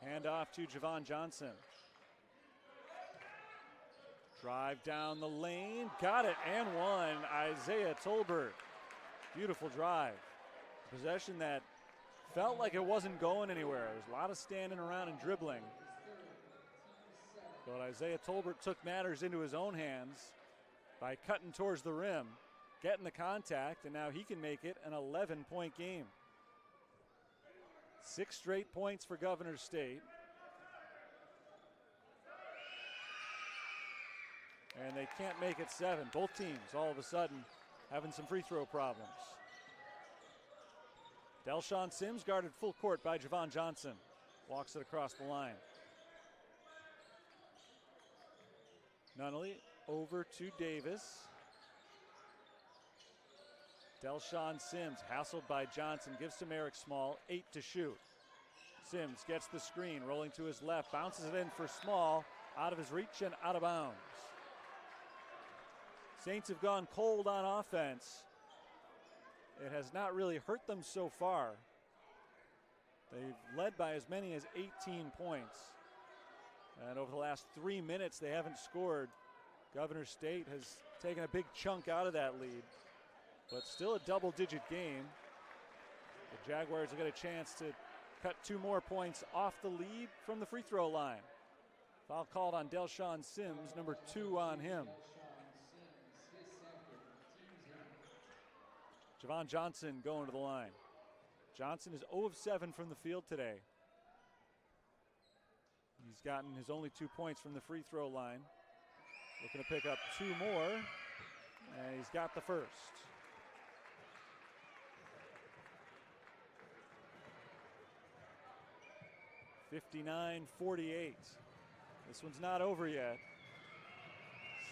Hand off to Javon Johnson. Drive down the lane, got it, and one. Isaiah Tolbert. Beautiful drive. Possession that felt like it wasn't going anywhere. There was a lot of standing around and dribbling. But Isaiah Tolbert took matters into his own hands by cutting towards the rim, getting the contact, and now he can make it an 11-point game. 6 straight points for Governor State. And they can't make it 7. Both teams all of a sudden having some free throw problems. Delshawn Sims guarded full court by Javon Johnson. Walks it across the line. Nunnally over to Davis. Delshawn Sims hassled by Johnson, gives to Merrick Small, 8 to shoot. Sims gets the screen, rolling to his left, bounces it in for Small, out of his reach and out of bounds. Saints have gone cold on offense. It has not really hurt them so far. They've led by as many as 18 points. And over the last 3 minutes, they haven't scored. Governor State has taken a big chunk out of that lead, but still a double-digit game. The Jaguars will get a chance to cut 2 more points off the lead from the free throw line. Foul called on Delshawn Sims, number 2 on him. Javon Johnson going to the line. Johnson is 0 of 7 from the field today. He's gotten his only 2 points from the free throw line. Looking to pick up 2 more, and he's got the first. (59-48). This one's not over yet.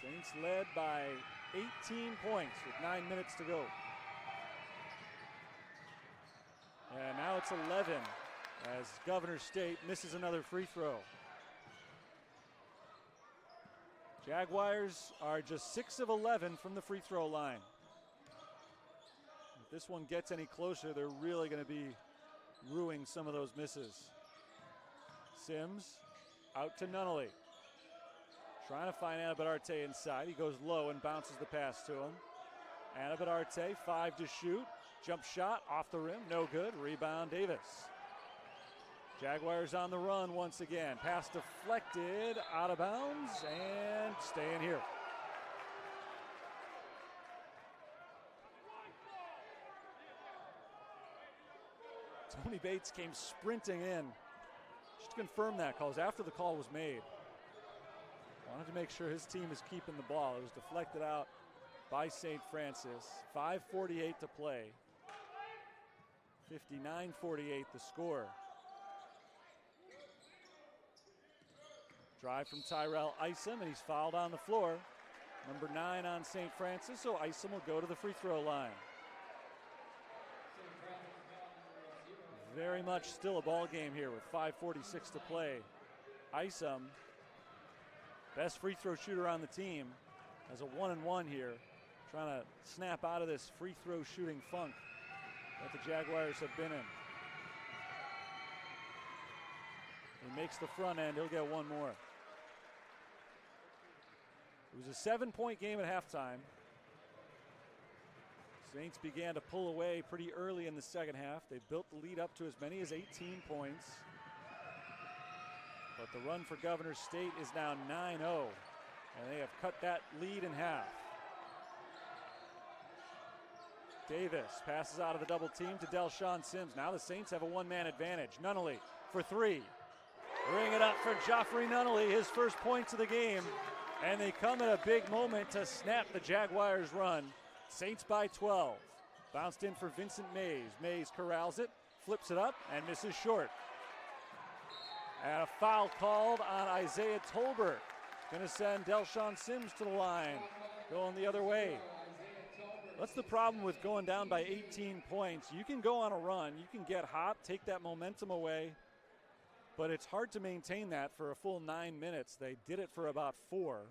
Saints led by 18 points with 9 minutes to go. And now it's 11 as Governor State misses another free throw. Jaguars are just 6 of 11 from the free throw line. If this one gets any closer, they're really going to be ruining some of those misses. Sims out to Nunnally. Trying to find Anabadarte inside. He goes low and bounces the pass to him. Anabadarte, 5 to shoot. Jump shot off the rim, no good. Rebound Davis. Jaguars on the run once again. Pass deflected, out of bounds, and staying here. Tony Bates came sprinting in. Just to confirm that call, after the call was made. Wanted to make sure his team is keeping the ball. It was deflected out by St. Francis. 5:48 to play. 59-48 the score. Drive from Tyrell Isom, and he's fouled on the floor. Number 9 on St. Francis, so Isom will go to the free throw line. Very much still a ball game here with 5:46 to play. Isom, best free throw shooter on the team, has a 1-and-1 here, trying to snap out of this free throw shooting funk that the Jaguars have been in. He makes the front end, he'll get 1 more. It was a 7-point game at halftime. Saints began to pull away pretty early in the second half. They built the lead up to as many as 18 points. But the run for Governor State is now 9-0, and they have cut that lead in half. Davis passes out of the double team to Delshawn Sims. Now the Saints have a 1-man advantage. Nunnally for 3. Bring it up for Joffrey Nunnally, his first points of the game. And they come at a big moment to snap the Jaguars' run. Saints by 12. Bounced in for Vincent Mays. Mays corrals it, flips it up, and misses short. And a foul called on Isaiah Tolbert. Gonna send Delshawn Sims to the line, going the other way. That's the problem with going down by 18 points. You can go on a run, you can get hot, take that momentum away, but it's hard to maintain that for a full 9 minutes. They did it for about 4,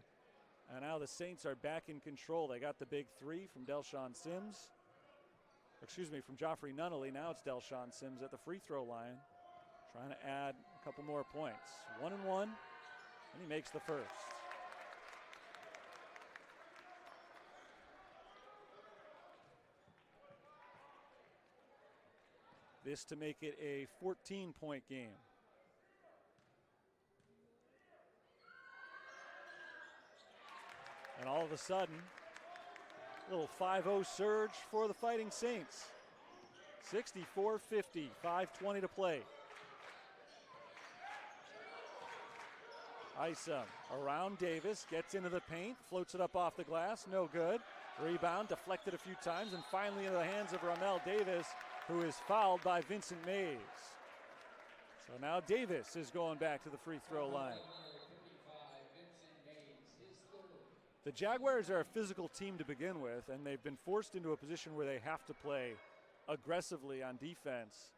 and now the Saints are back in control. They got the big 3 from Delshawn Sims. Excuse me, from Joffrey Nunnally. Now it's Delshawn Sims at the free throw line, trying to add a couple more points. 1-and-1, and he makes the first. This to make it a 14-point game. And all of a sudden, a little 5-0 surge for the Fighting Saints. 64-50, 5:20 to play. Isom around Davis, gets into the paint, floats it up off the glass, no good. Rebound deflected a few times, and finally into the hands of Ramel Davis, who is fouled by Vincent Mays. So now Davis is going back to the free throw line. The Jaguars are a physical team to begin with, and they've been forced into a position where they have to play aggressively on defense,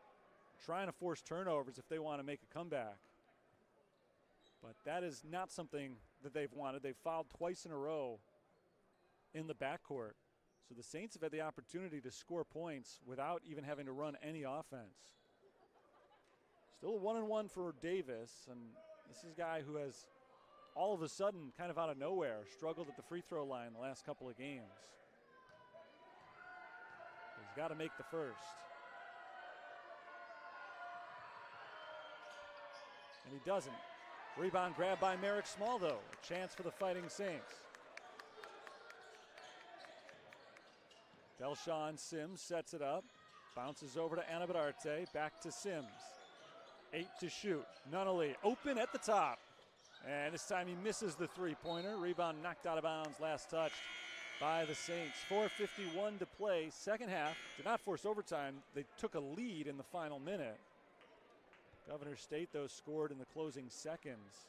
trying to force turnovers if they want to make a comeback. But that is not something that they've wanted. They've fouled twice in a row in the backcourt. So the Saints have had the opportunity to score points without even having to run any offense. Still a 1-and-1 for Davis, and this is a guy who has all of a sudden, kind of out of nowhere, struggled at the free throw line the last couple of games. He's got to make the first. And he doesn't. Rebound grab by Merrick Small, though. A chance for the Fighting Saints. Delshawn Sims sets it up. Bounces over to Anabadarte. Back to Sims. 8 to shoot. Nunnally open at the top. And this time he misses the three-pointer. Rebound knocked out of bounds. Last touched by the Saints. 4:51 to play. Second half. Did not force overtime. They took a lead in the final minute. Governor State, though, scored in the closing seconds.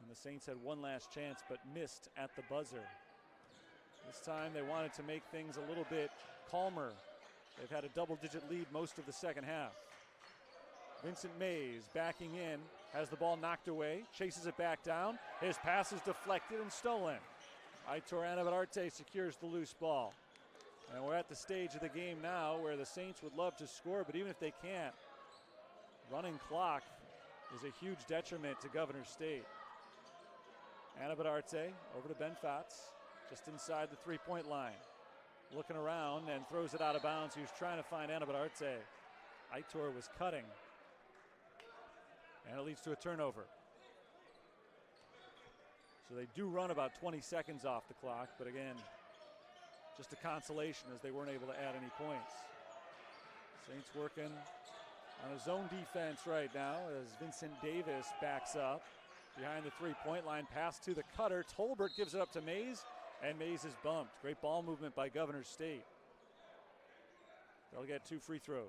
And the Saints had one last chance but missed at the buzzer. This time they wanted to make things a little bit calmer. They've had a double-digit lead most of the second half. Vincent Mays backing in, has the ball knocked away, chases it back down. His pass is deflected and stolen. Aitor Anabadarte secures the loose ball. And we're at the stage of the game now where the Saints would love to score, but even if they can't, running clock is a huge detriment to Governor State. Anabadarte over to Ben Fatz, just inside the three-point line. Looking around and throws it out of bounds. He was trying to find Anabadarte. Aitor was cutting. And it leads to a turnover. So they do run about 20 seconds off the clock, but again, just a consolation as they weren't able to add any points. Saints working on a zone defense right now as Vincent Davis backs up behind the three-point line. Pass to the cutter. Tolbert gives it up to Mays, and Mays is bumped. Great ball movement by Governor State. They'll get 2 free throws.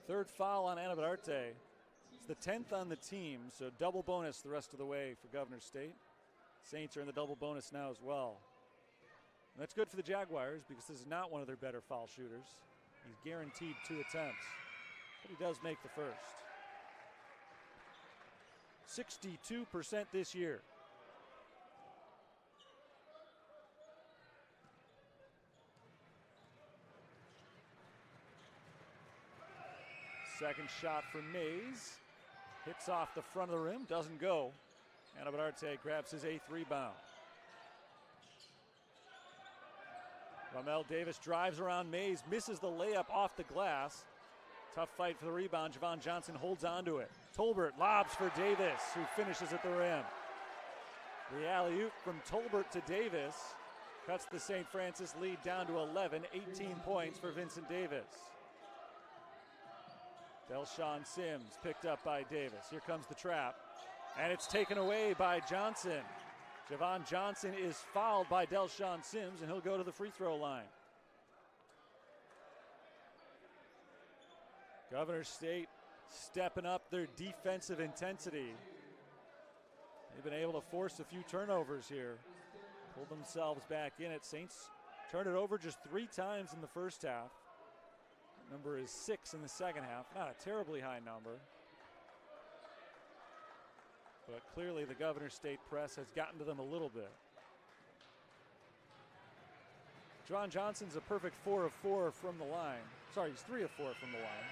Third foul on Anabadarte. It's the 10th on the team, so double bonus the rest of the way for Governor State. Saints are in the double bonus now as well. And that's good for the Jaguars because this is not one of their better foul shooters. He's guaranteed 2 attempts, but he does make the first. 62% this year. Second shot for Mays. Hits off the front of the rim, doesn't go. Anabadarte grabs his 8th rebound. Ramel Davis drives around Mays, misses the layup off the glass. Tough fight for the rebound. Javon Johnson holds on to it. Tolbert lobs for Davis, who finishes at the rim. The alley-oop from Tolbert to Davis cuts the St. Francis lead down to 11, 18 points for Vincent Davis. Delshawn Sims picked up by Davis. Here comes the trap, and it's taken away by Johnson. Javon Johnson is fouled by Delshawn Sims, and he'll go to the free throw line. Governor State stepping up their defensive intensity. They've been able to force a few turnovers here. Pulled themselves back in it. Saints turned it over just 3 times in the first half. Number is 6 in the second half. Not a terribly high number. But clearly the Governor State press has gotten to them a little bit. Javon Johnson's a perfect 4 of 4 from the line. Sorry, he's 3 of 4 from the line.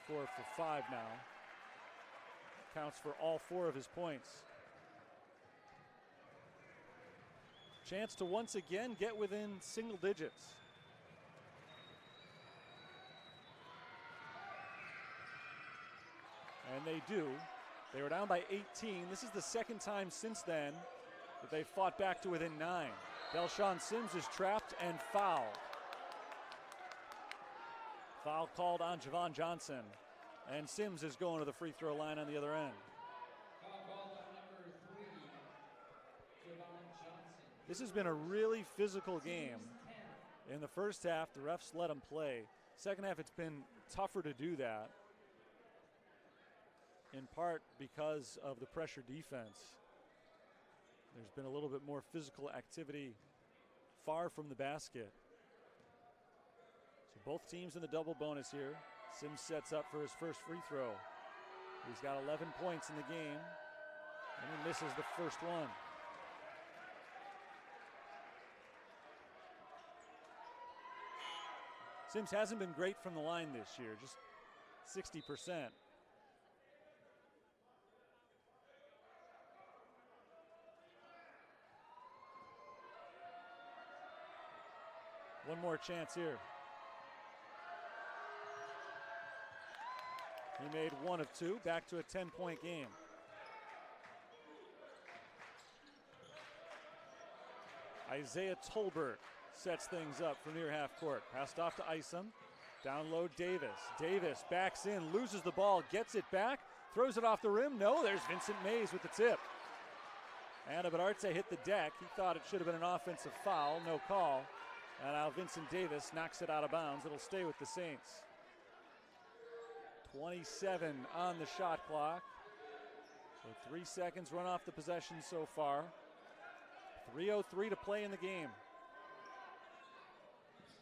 4 for 5 now. Counts for all 4 of his points. Chance to once again get within single digits. And they do. They were down by 18. This is the second time since then that they fought back to within 9. Delshawn Sims is trapped and fouled. Foul called on Javon Johnson. And Sims is going to the free throw line on the other end. This has been a really physical game. In the first half, the refs let them play. Second half, it's been tougher to do that. In part because of the pressure defense. There's been a little bit more physical activity far from the basket. So both teams in the double bonus here. Sims sets up for his first free throw. He's got 11 points in the game. And he misses the first one. Sims hasn't been great from the line this year, just 60%. One more chance here. He made 1 of 2, back to a 10-point game. Isaiah Tolbert sets things up from near half court. Passed off to Isom. Down low, Davis. Davis backs in, loses the ball, gets it back, throws it off the rim. No, there's Vincent Mays with the tip. Anabadartse hit the deck. He thought it should have been an offensive foul. No call. And now Vincent Davis knocks it out of bounds. It'll stay with the Saints. 27 on the shot clock. So 3 seconds run off the possession so far. 3:03 to play in the game.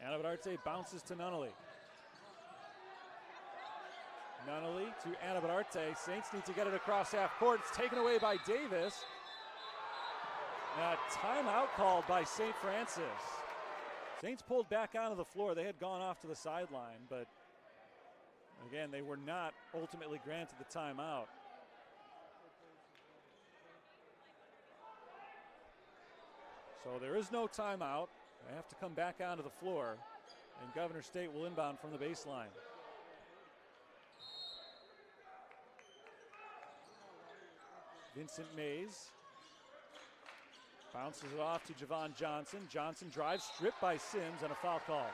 Anabadartse bounces to Nunnally. Nunnally to Anabadartse. Saints need to get it across half court. It's taken away by Davis. A timeout called by St. Francis. Saints pulled back onto the floor. They had gone off to the sideline, but again, they were not ultimately granted the timeout. So there is no timeout. They have to come back onto the floor, and Governor State will inbound from the baseline. Vincent Mays bounces it off to Javon Johnson. Johnson drives, stripped by Sims, and a foul call.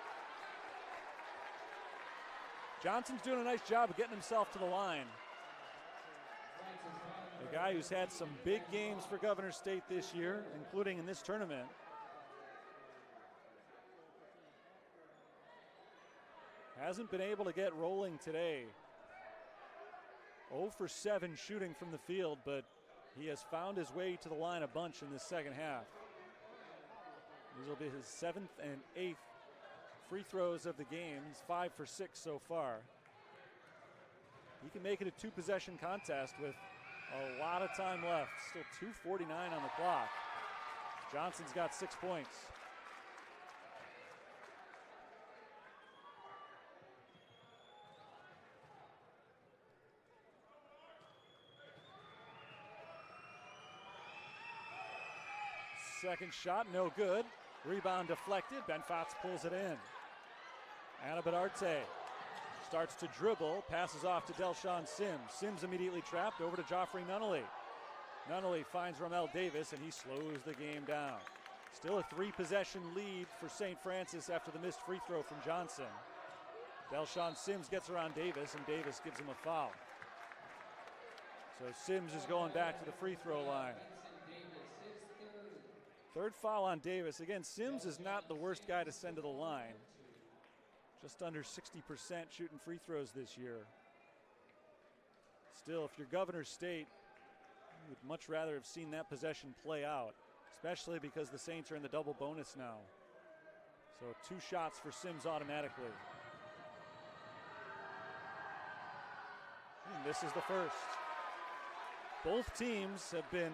Johnson's doing a nice job of getting himself to the line. The guy who's had some big games for Governor State this year, including in this tournament. Hasn't been able to get rolling today. 0 for 7 shooting from the field, but he has found his way to the line a bunch in this second half. These will be his 7th and 8th free throws of the game. He's 5 for 6 so far. He can make it a 2-possession contest with a lot of time left. Still 2:49 on the clock. Johnson's got 6 points. Second shot, no good. Rebound deflected. Ben Fatz pulls it in. Anabadartse starts to dribble, passes off to Delshawn Sims. Sims immediately trapped over to Joffrey Nunnally. Nunnally finds Ramel Davis, and he slows the game down. Still a 3-possession lead for St. Francis after the missed free throw from Johnson. Delshawn Sims gets around Davis, and Davis gives him a foul. So Sims is going back to the free throw line. Third foul on Davis. Again, Sims is not the worst guy to send to the line. Just under 60% shooting free throws this year. Still, if you're Governor State, you would much rather have seen that possession play out, especially because the Saints are in the double bonus now. So 2 shots for Sims automatically. And this is the first. Both teams have been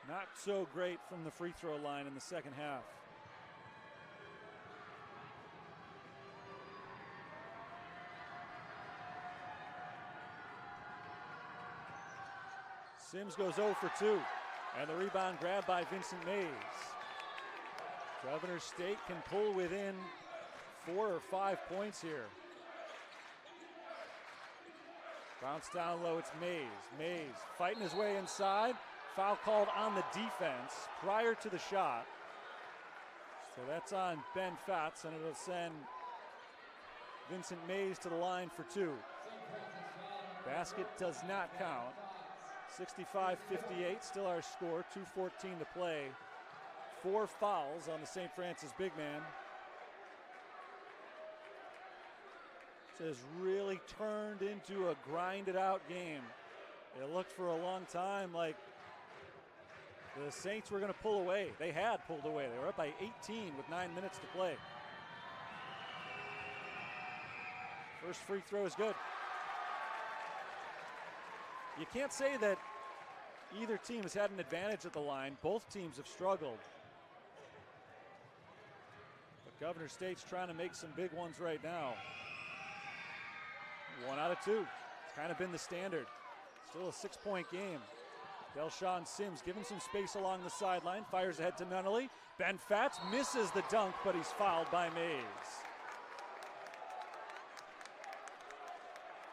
not so great from the free throw line in the second half. Sims goes 0 for 2, and the rebound grabbed by Vincent Mays. Governor State can pull within 4 or 5 points here. Bounce down low, it's Mays. Mays fighting his way inside. Foul called on the defense prior to the shot. So that's on Ben Fatz, and it'll send Vincent Mays to the line for 2. Basket does not count. 65-58, still our score, 2:14 to play. 4 fouls on the St. Francis big man. It has really turned into a grinded out game. It looked for a long time like the Saints were going to pull away. They had pulled away. They were up by 18 with 9 minutes to play. First free throw is good. You can't say that Either team has had an advantage at the line. Both teams have struggled. But Governor State's trying to make some big ones right now. 1 out of 2. It's kind of been the standard. Still a 6-point game. Delshawn Sims given some space along the sideline. Fires ahead to Nunnally. Ben Fatz misses the dunk, but he's fouled by Mays.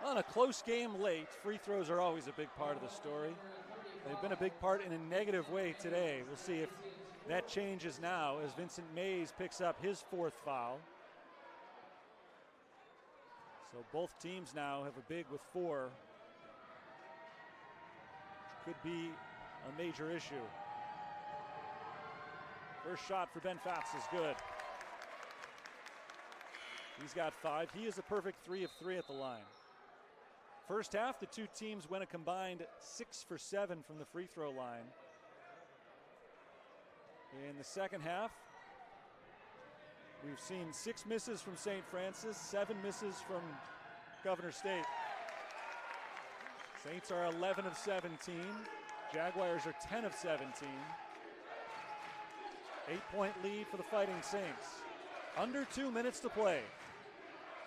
On a close game late, free throws are always a big part of the story. They've been a big part in a negative way today. We'll see if that changes now as Vincent Mays picks up his 4th foul. So both teams now have a big with 4. Which could be a major issue. First shot for Ben Fatz is good. He's got 5. He is a perfect 3 of 3 at the line. First half, the two teams went a combined 6 for 7 from the free throw line. In the second half, we've seen 6 misses from St. Francis, 7 misses from Governor State. Saints are 11 of 17. Jaguars are 10 of 17. 8-point lead for the Fighting Saints. Under 2 minutes to play.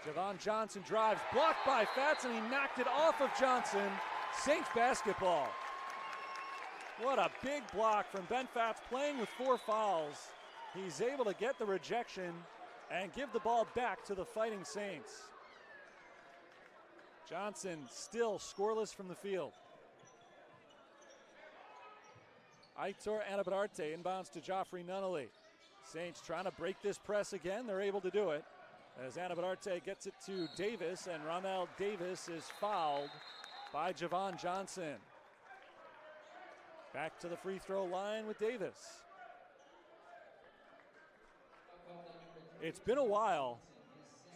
Javon Johnson drives, blocked by Fatz, and he knocked it off of Johnson. Saints basketball. What a big block from Ben Fatz, playing with 4 fouls. He's able to get the rejection and give the ball back to the Fighting Saints. Johnson still scoreless from the field. Aitor Anabadarte inbounds to Joffrey Nunnally. Saints trying to break this press again. They're able to do it as Anabadarte gets it to Davis, and Ramel Davis is fouled by Javon Johnson. Back to the free throw line with Davis. It's been a while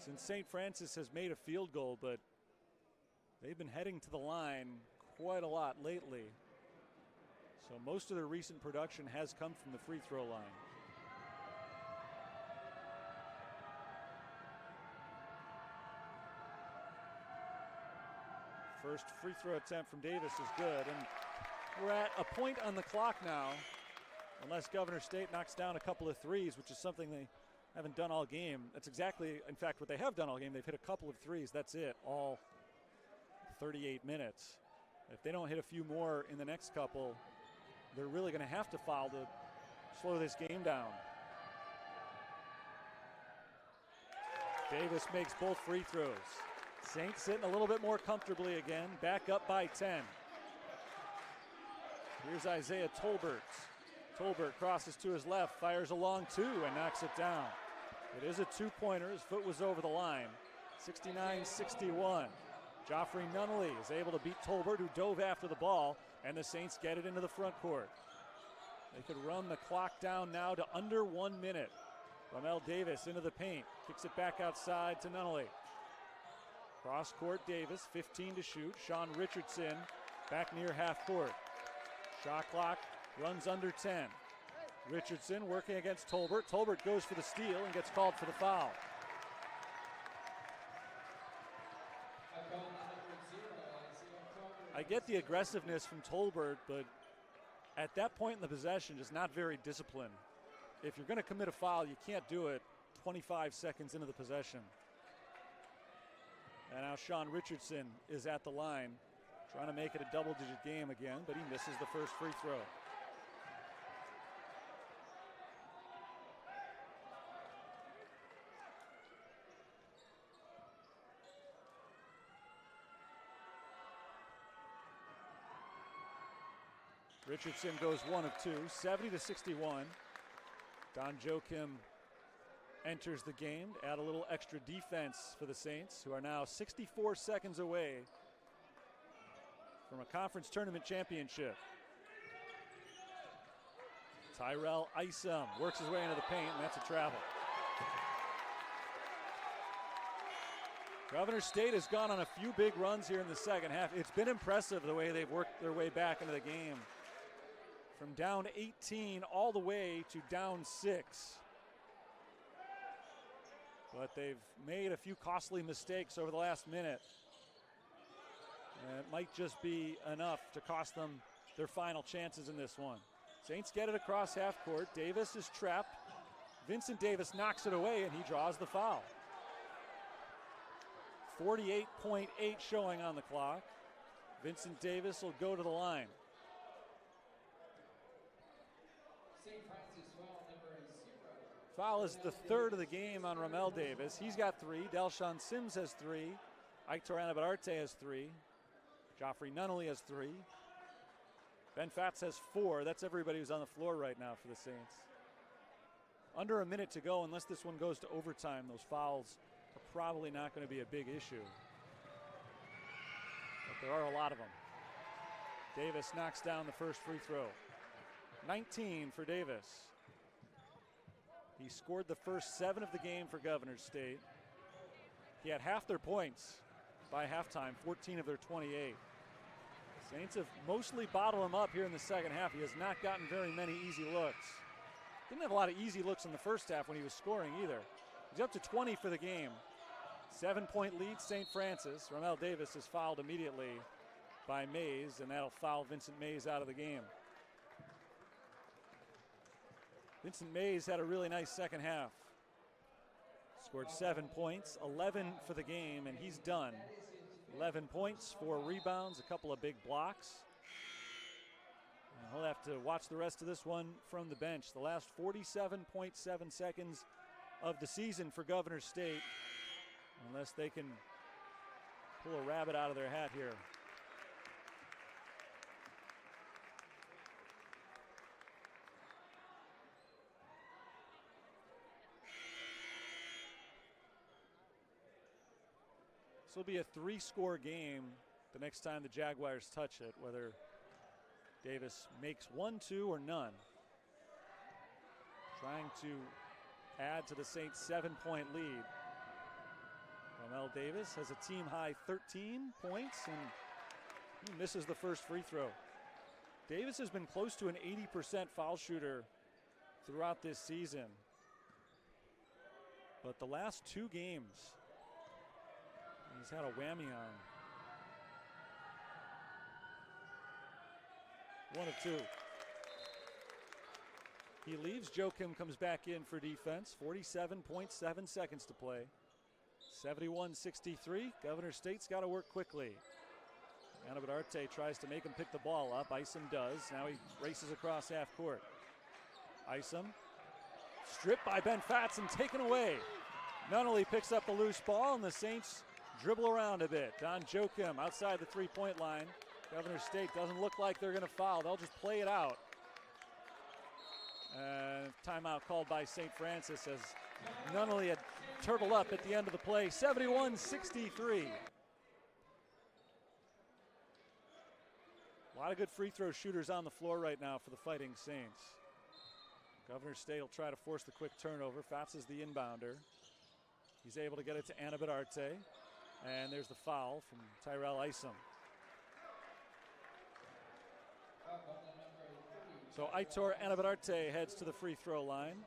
since St. Francis has made a field goal, but they've been heading to the line quite a lot lately. So most of their recent production has come from the free throw line. First free throw attempt from Davis is good, and we're at a point on the clock now, unless Governor State knocks down a couple of threes, which is something they haven't done all game. That's exactly, in fact, what they have done all game. They've hit a couple of threes. That's it, all 38 minutes. If they don't hit a few more in the next couple, they're really going to have to foul to slow this game down. Davis makes both free throws. Saints sitting a little bit more comfortably again, back up by 10. Here's Isaiah Tolbert. Tolbert crosses to his left, fires a long 2 and knocks it down. It is a 2-pointer. His foot was over the line. 69-61. Joffrey Nunnally is able to beat Tolbert, who dove after the ball, and the Saints get it into the front court. They could run the clock down now to under 1 minute. Ramel Davis into the paint, kicks it back outside to Nunnally. Cross court Davis, 15 to shoot. Sean Richardson back near half court. Shot clock runs under 10. Richardson working against Tolbert. Tolbert goes for the steal and gets called for the foul. I get the aggressiveness from Tolbert, but at that point in the possession, just not very disciplined. If you're going to commit a foul, you can't do it 25 seconds into the possession. And now Sean Richardson is at the line, trying to make it a double-digit game again, but he misses the first free throw. Richardson goes 1 of 2, 70-61. Don Joachim enters the game to add a little extra defense for the Saints, who are now 64 seconds away from a conference tournament championship. Tyrell Isom works his way into the paint, and that's a travel. Governor State has gone on a few big runs here in the second half. It's been impressive the way they've worked their way back into the game. From down 18 all the way to down 6. But they've made a few costly mistakes over the last minute. And it might just be enough to cost them their final chances in this one. Saints get it across half court. Davis is trapped. Vincent Davis knocks it away, and he draws the foul. 48.8 showing on the clock. Vincent Davis will go to the line. Foul is the third of the game on Ramel Davis. He's got 3. Delshon Sims has 3. Aitor Anabadarte has 3. Joffrey Nunnally has 3. Ben Fatz has 4. That's everybody who's on the floor right now for the Saints. Under a minute to go, unless this one goes to overtime, those fouls are probably not going to be a big issue. But there are a lot of them. Davis knocks down the first free throw. 19 for Davis. He scored the first 7 of the game for Governor State. He had half their points by halftime, 14 of their 28. Saints have mostly bottled him up here in the second half. He has not gotten very many easy looks. Didn't have a lot of easy looks in the first half when he was scoring either. He's up to 20 for the game. 7-point lead, St. Francis. Ramel Davis is fouled immediately by Mays, and that'll foul Vincent Mays out of the game. Vincent Mays had a really nice second half. Scored 7 points, 11 for the game, and he's done. 11 points, 4 rebounds, a couple of big blocks. And he'll have to watch the rest of this one from the bench. The last 47.7 seconds of the season for Governor State, unless they can pull a rabbit out of their hat here. This will be a 3-score game the next time the Jaguars touch it, whether Davis makes 1, 2, or none. Trying to add to the Saints' 7-point lead. Ramel Davis has a team-high 13 points, and he misses the first free throw. Davis has been close to an 80% foul shooter throughout this season. But the last 2 games, he's had a whammy on. 1 of 2. He leaves. Joachim comes back in for defense. 47.7 seconds to play. 71-63. Governor State's got to work quickly. Anabadarte tries to make him pick the ball up. Isom does. Now he races across half court. Isom stripped by Ben Fatz and taken away. Nunnally picks up the loose ball, and the Saints dribble around a bit. Don Joachim outside the 3-point line. Governor State doesn't look like they're going to foul. They'll just play it out. Timeout called by St. Francis as Nunnally had turtled up at the end of the play. 71-63. A lot of good free throw shooters on the floor right now for the Fighting Saints. Governor State will try to force the quick turnover. Fatz is the inbounder. He's able to get it to Anabadarte. And there's the foul from Tyrell Isom. So Aitor Anabadarte heads to the free throw line.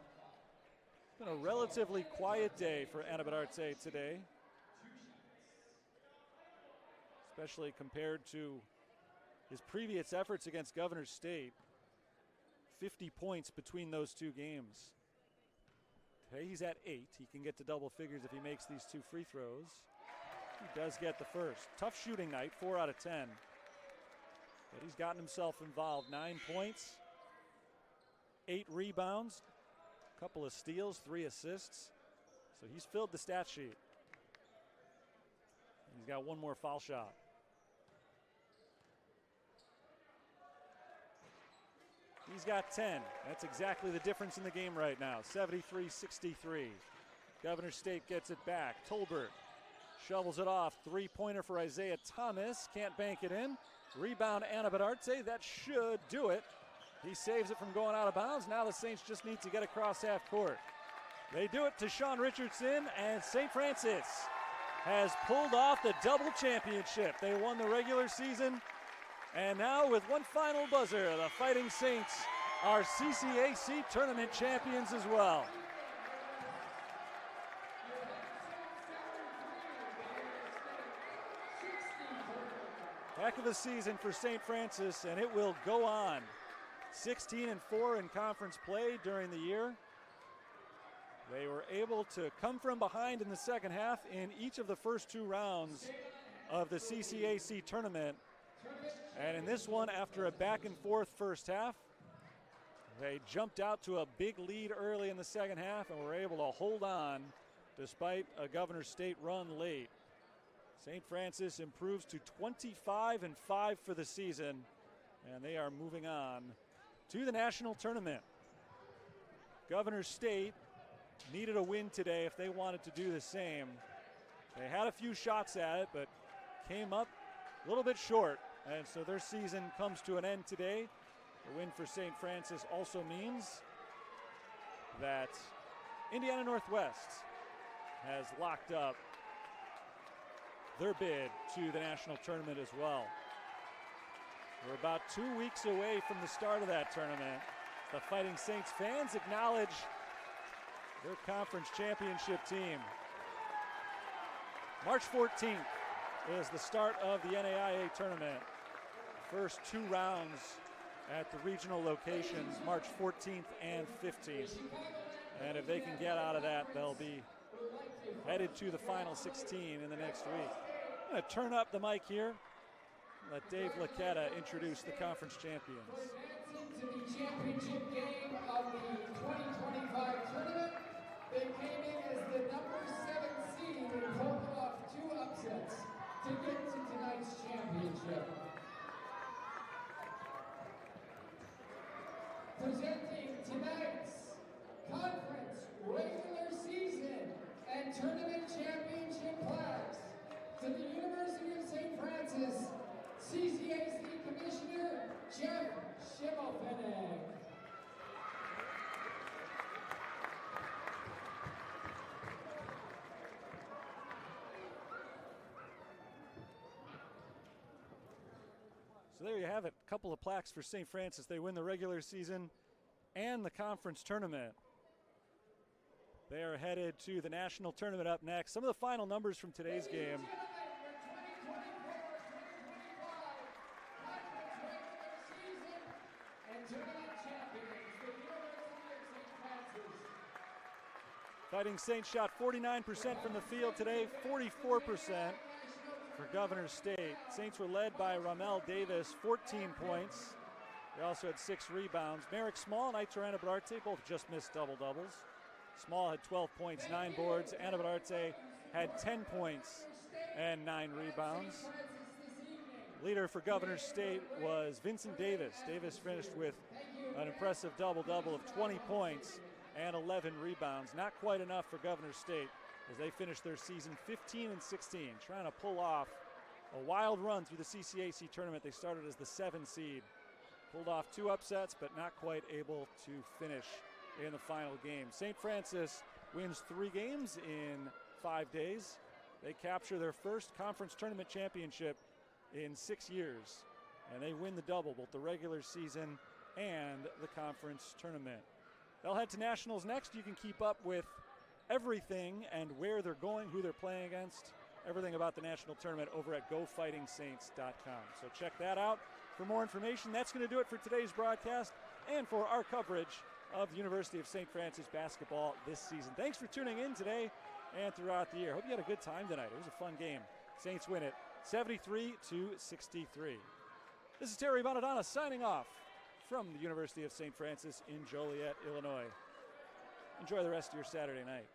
It's been a relatively quiet day for Anabadarte today, especially compared to his previous efforts against Governor State. 50 points between those 2 games. Today he's at 8. He can get to double figures if he makes these 2 free throws. He does get the first. Tough shooting night, 4 out of 10. But he's gotten himself involved. 9 points, 8 rebounds, a couple of steals, 3 assists. So he's filled the stat sheet. He's got 1 more foul shot. He's got 10. That's exactly the difference in the game right now. 73-63. Governor State gets it back. Tolbert shovels it off. 3-pointer for Isaiah Thomas. Can't bank it in. Rebound Anabadarte. That should do it. He saves it from going out of bounds. Now the Saints just need to get across half court. They do it to Sean Richardson, and St. Francis has pulled off the double championship. They won the regular season, and now with one final buzzer, the Fighting Saints are CCAC tournament champions as well. Heck of a season for St. Francis, and it will go on. 16-4 in conference play during the year. They were able to come from behind in the second half in each of the first 2 rounds of the CCAC tournament. And in this one, after a back-and-forth first half, they jumped out to a big lead early in the second half and were able to hold on despite a Governor State run late. St. Francis improves to 25-5 for the season, and they are moving on to the national tournament. Governor State needed a win today if they wanted to do the same. They had a few shots at it, but came up a little bit short, and so their season comes to an end today. The win for St. Francis also means that Indiana Northwest has locked up their bid to the national tournament as well. We're about 2 weeks away from the start of that tournament. The Fighting Saints fans acknowledge their conference championship team. March 14th is the start of the NAIA tournament. First 2 rounds at the regional locations, March 14th and 15th. And if they can get out of that, they'll be headed to the final 16 in the next week. I'm going to turn up the mic here. Let Dave Laquetta introduce the conference champions. To the championship game of the 2025 tournament. They came in as the number 7 seed and pulled off 2 upsets to get to tonight's championship. Presenting tonight's conference regular season and tournament championship plaques to the University of St. Francis CCAC Commissioner Jeff Schimmelpfennig. So there you have it, a couple of plaques for St. Francis. They win the regular season and the conference tournament. They are headed to the national tournament up next. Some of the final numbers from today's game. Fighting Saints shot 49% from the field today, 44% for Governor State. Saints were led by Ramel Davis, 14 points. They also had 6 rebounds. Merrick Small and Aitor both just missed double-doubles. Small had 12 points, 9 boards. Anabadarte had 10 points and 9 rebounds. Leader for Governor State was Vincent Davis. Davis finished with an impressive double-double of 20 points and 11 rebounds. Not quite enough for Governor State as they finished their season 15-16, trying to pull off a wild run through the CCAC tournament. They started as the 7 seed, pulled off 2 upsets, but not quite able to finish in the final game. St. Francis wins 3 games in 5 days. They capture their first conference tournament championship in 6 years, and they win the double, both the regular season and the conference tournament. They'll head to nationals next. You can keep up with everything and where they're going, who they're playing against, everything about the national tournament over at GoFightingSaints.com. So check that out for more information. That's going to do it for today's broadcast and for our coverage of the University of St. Francis basketball this season. Thanks for tuning in today and throughout the year. Hope you had a good time tonight. It was a fun game. Saints win it 73-63. This is Terry Bonadonna signing off from the University of St. Francis in Joliet, Illinois. Enjoy the rest of your Saturday night.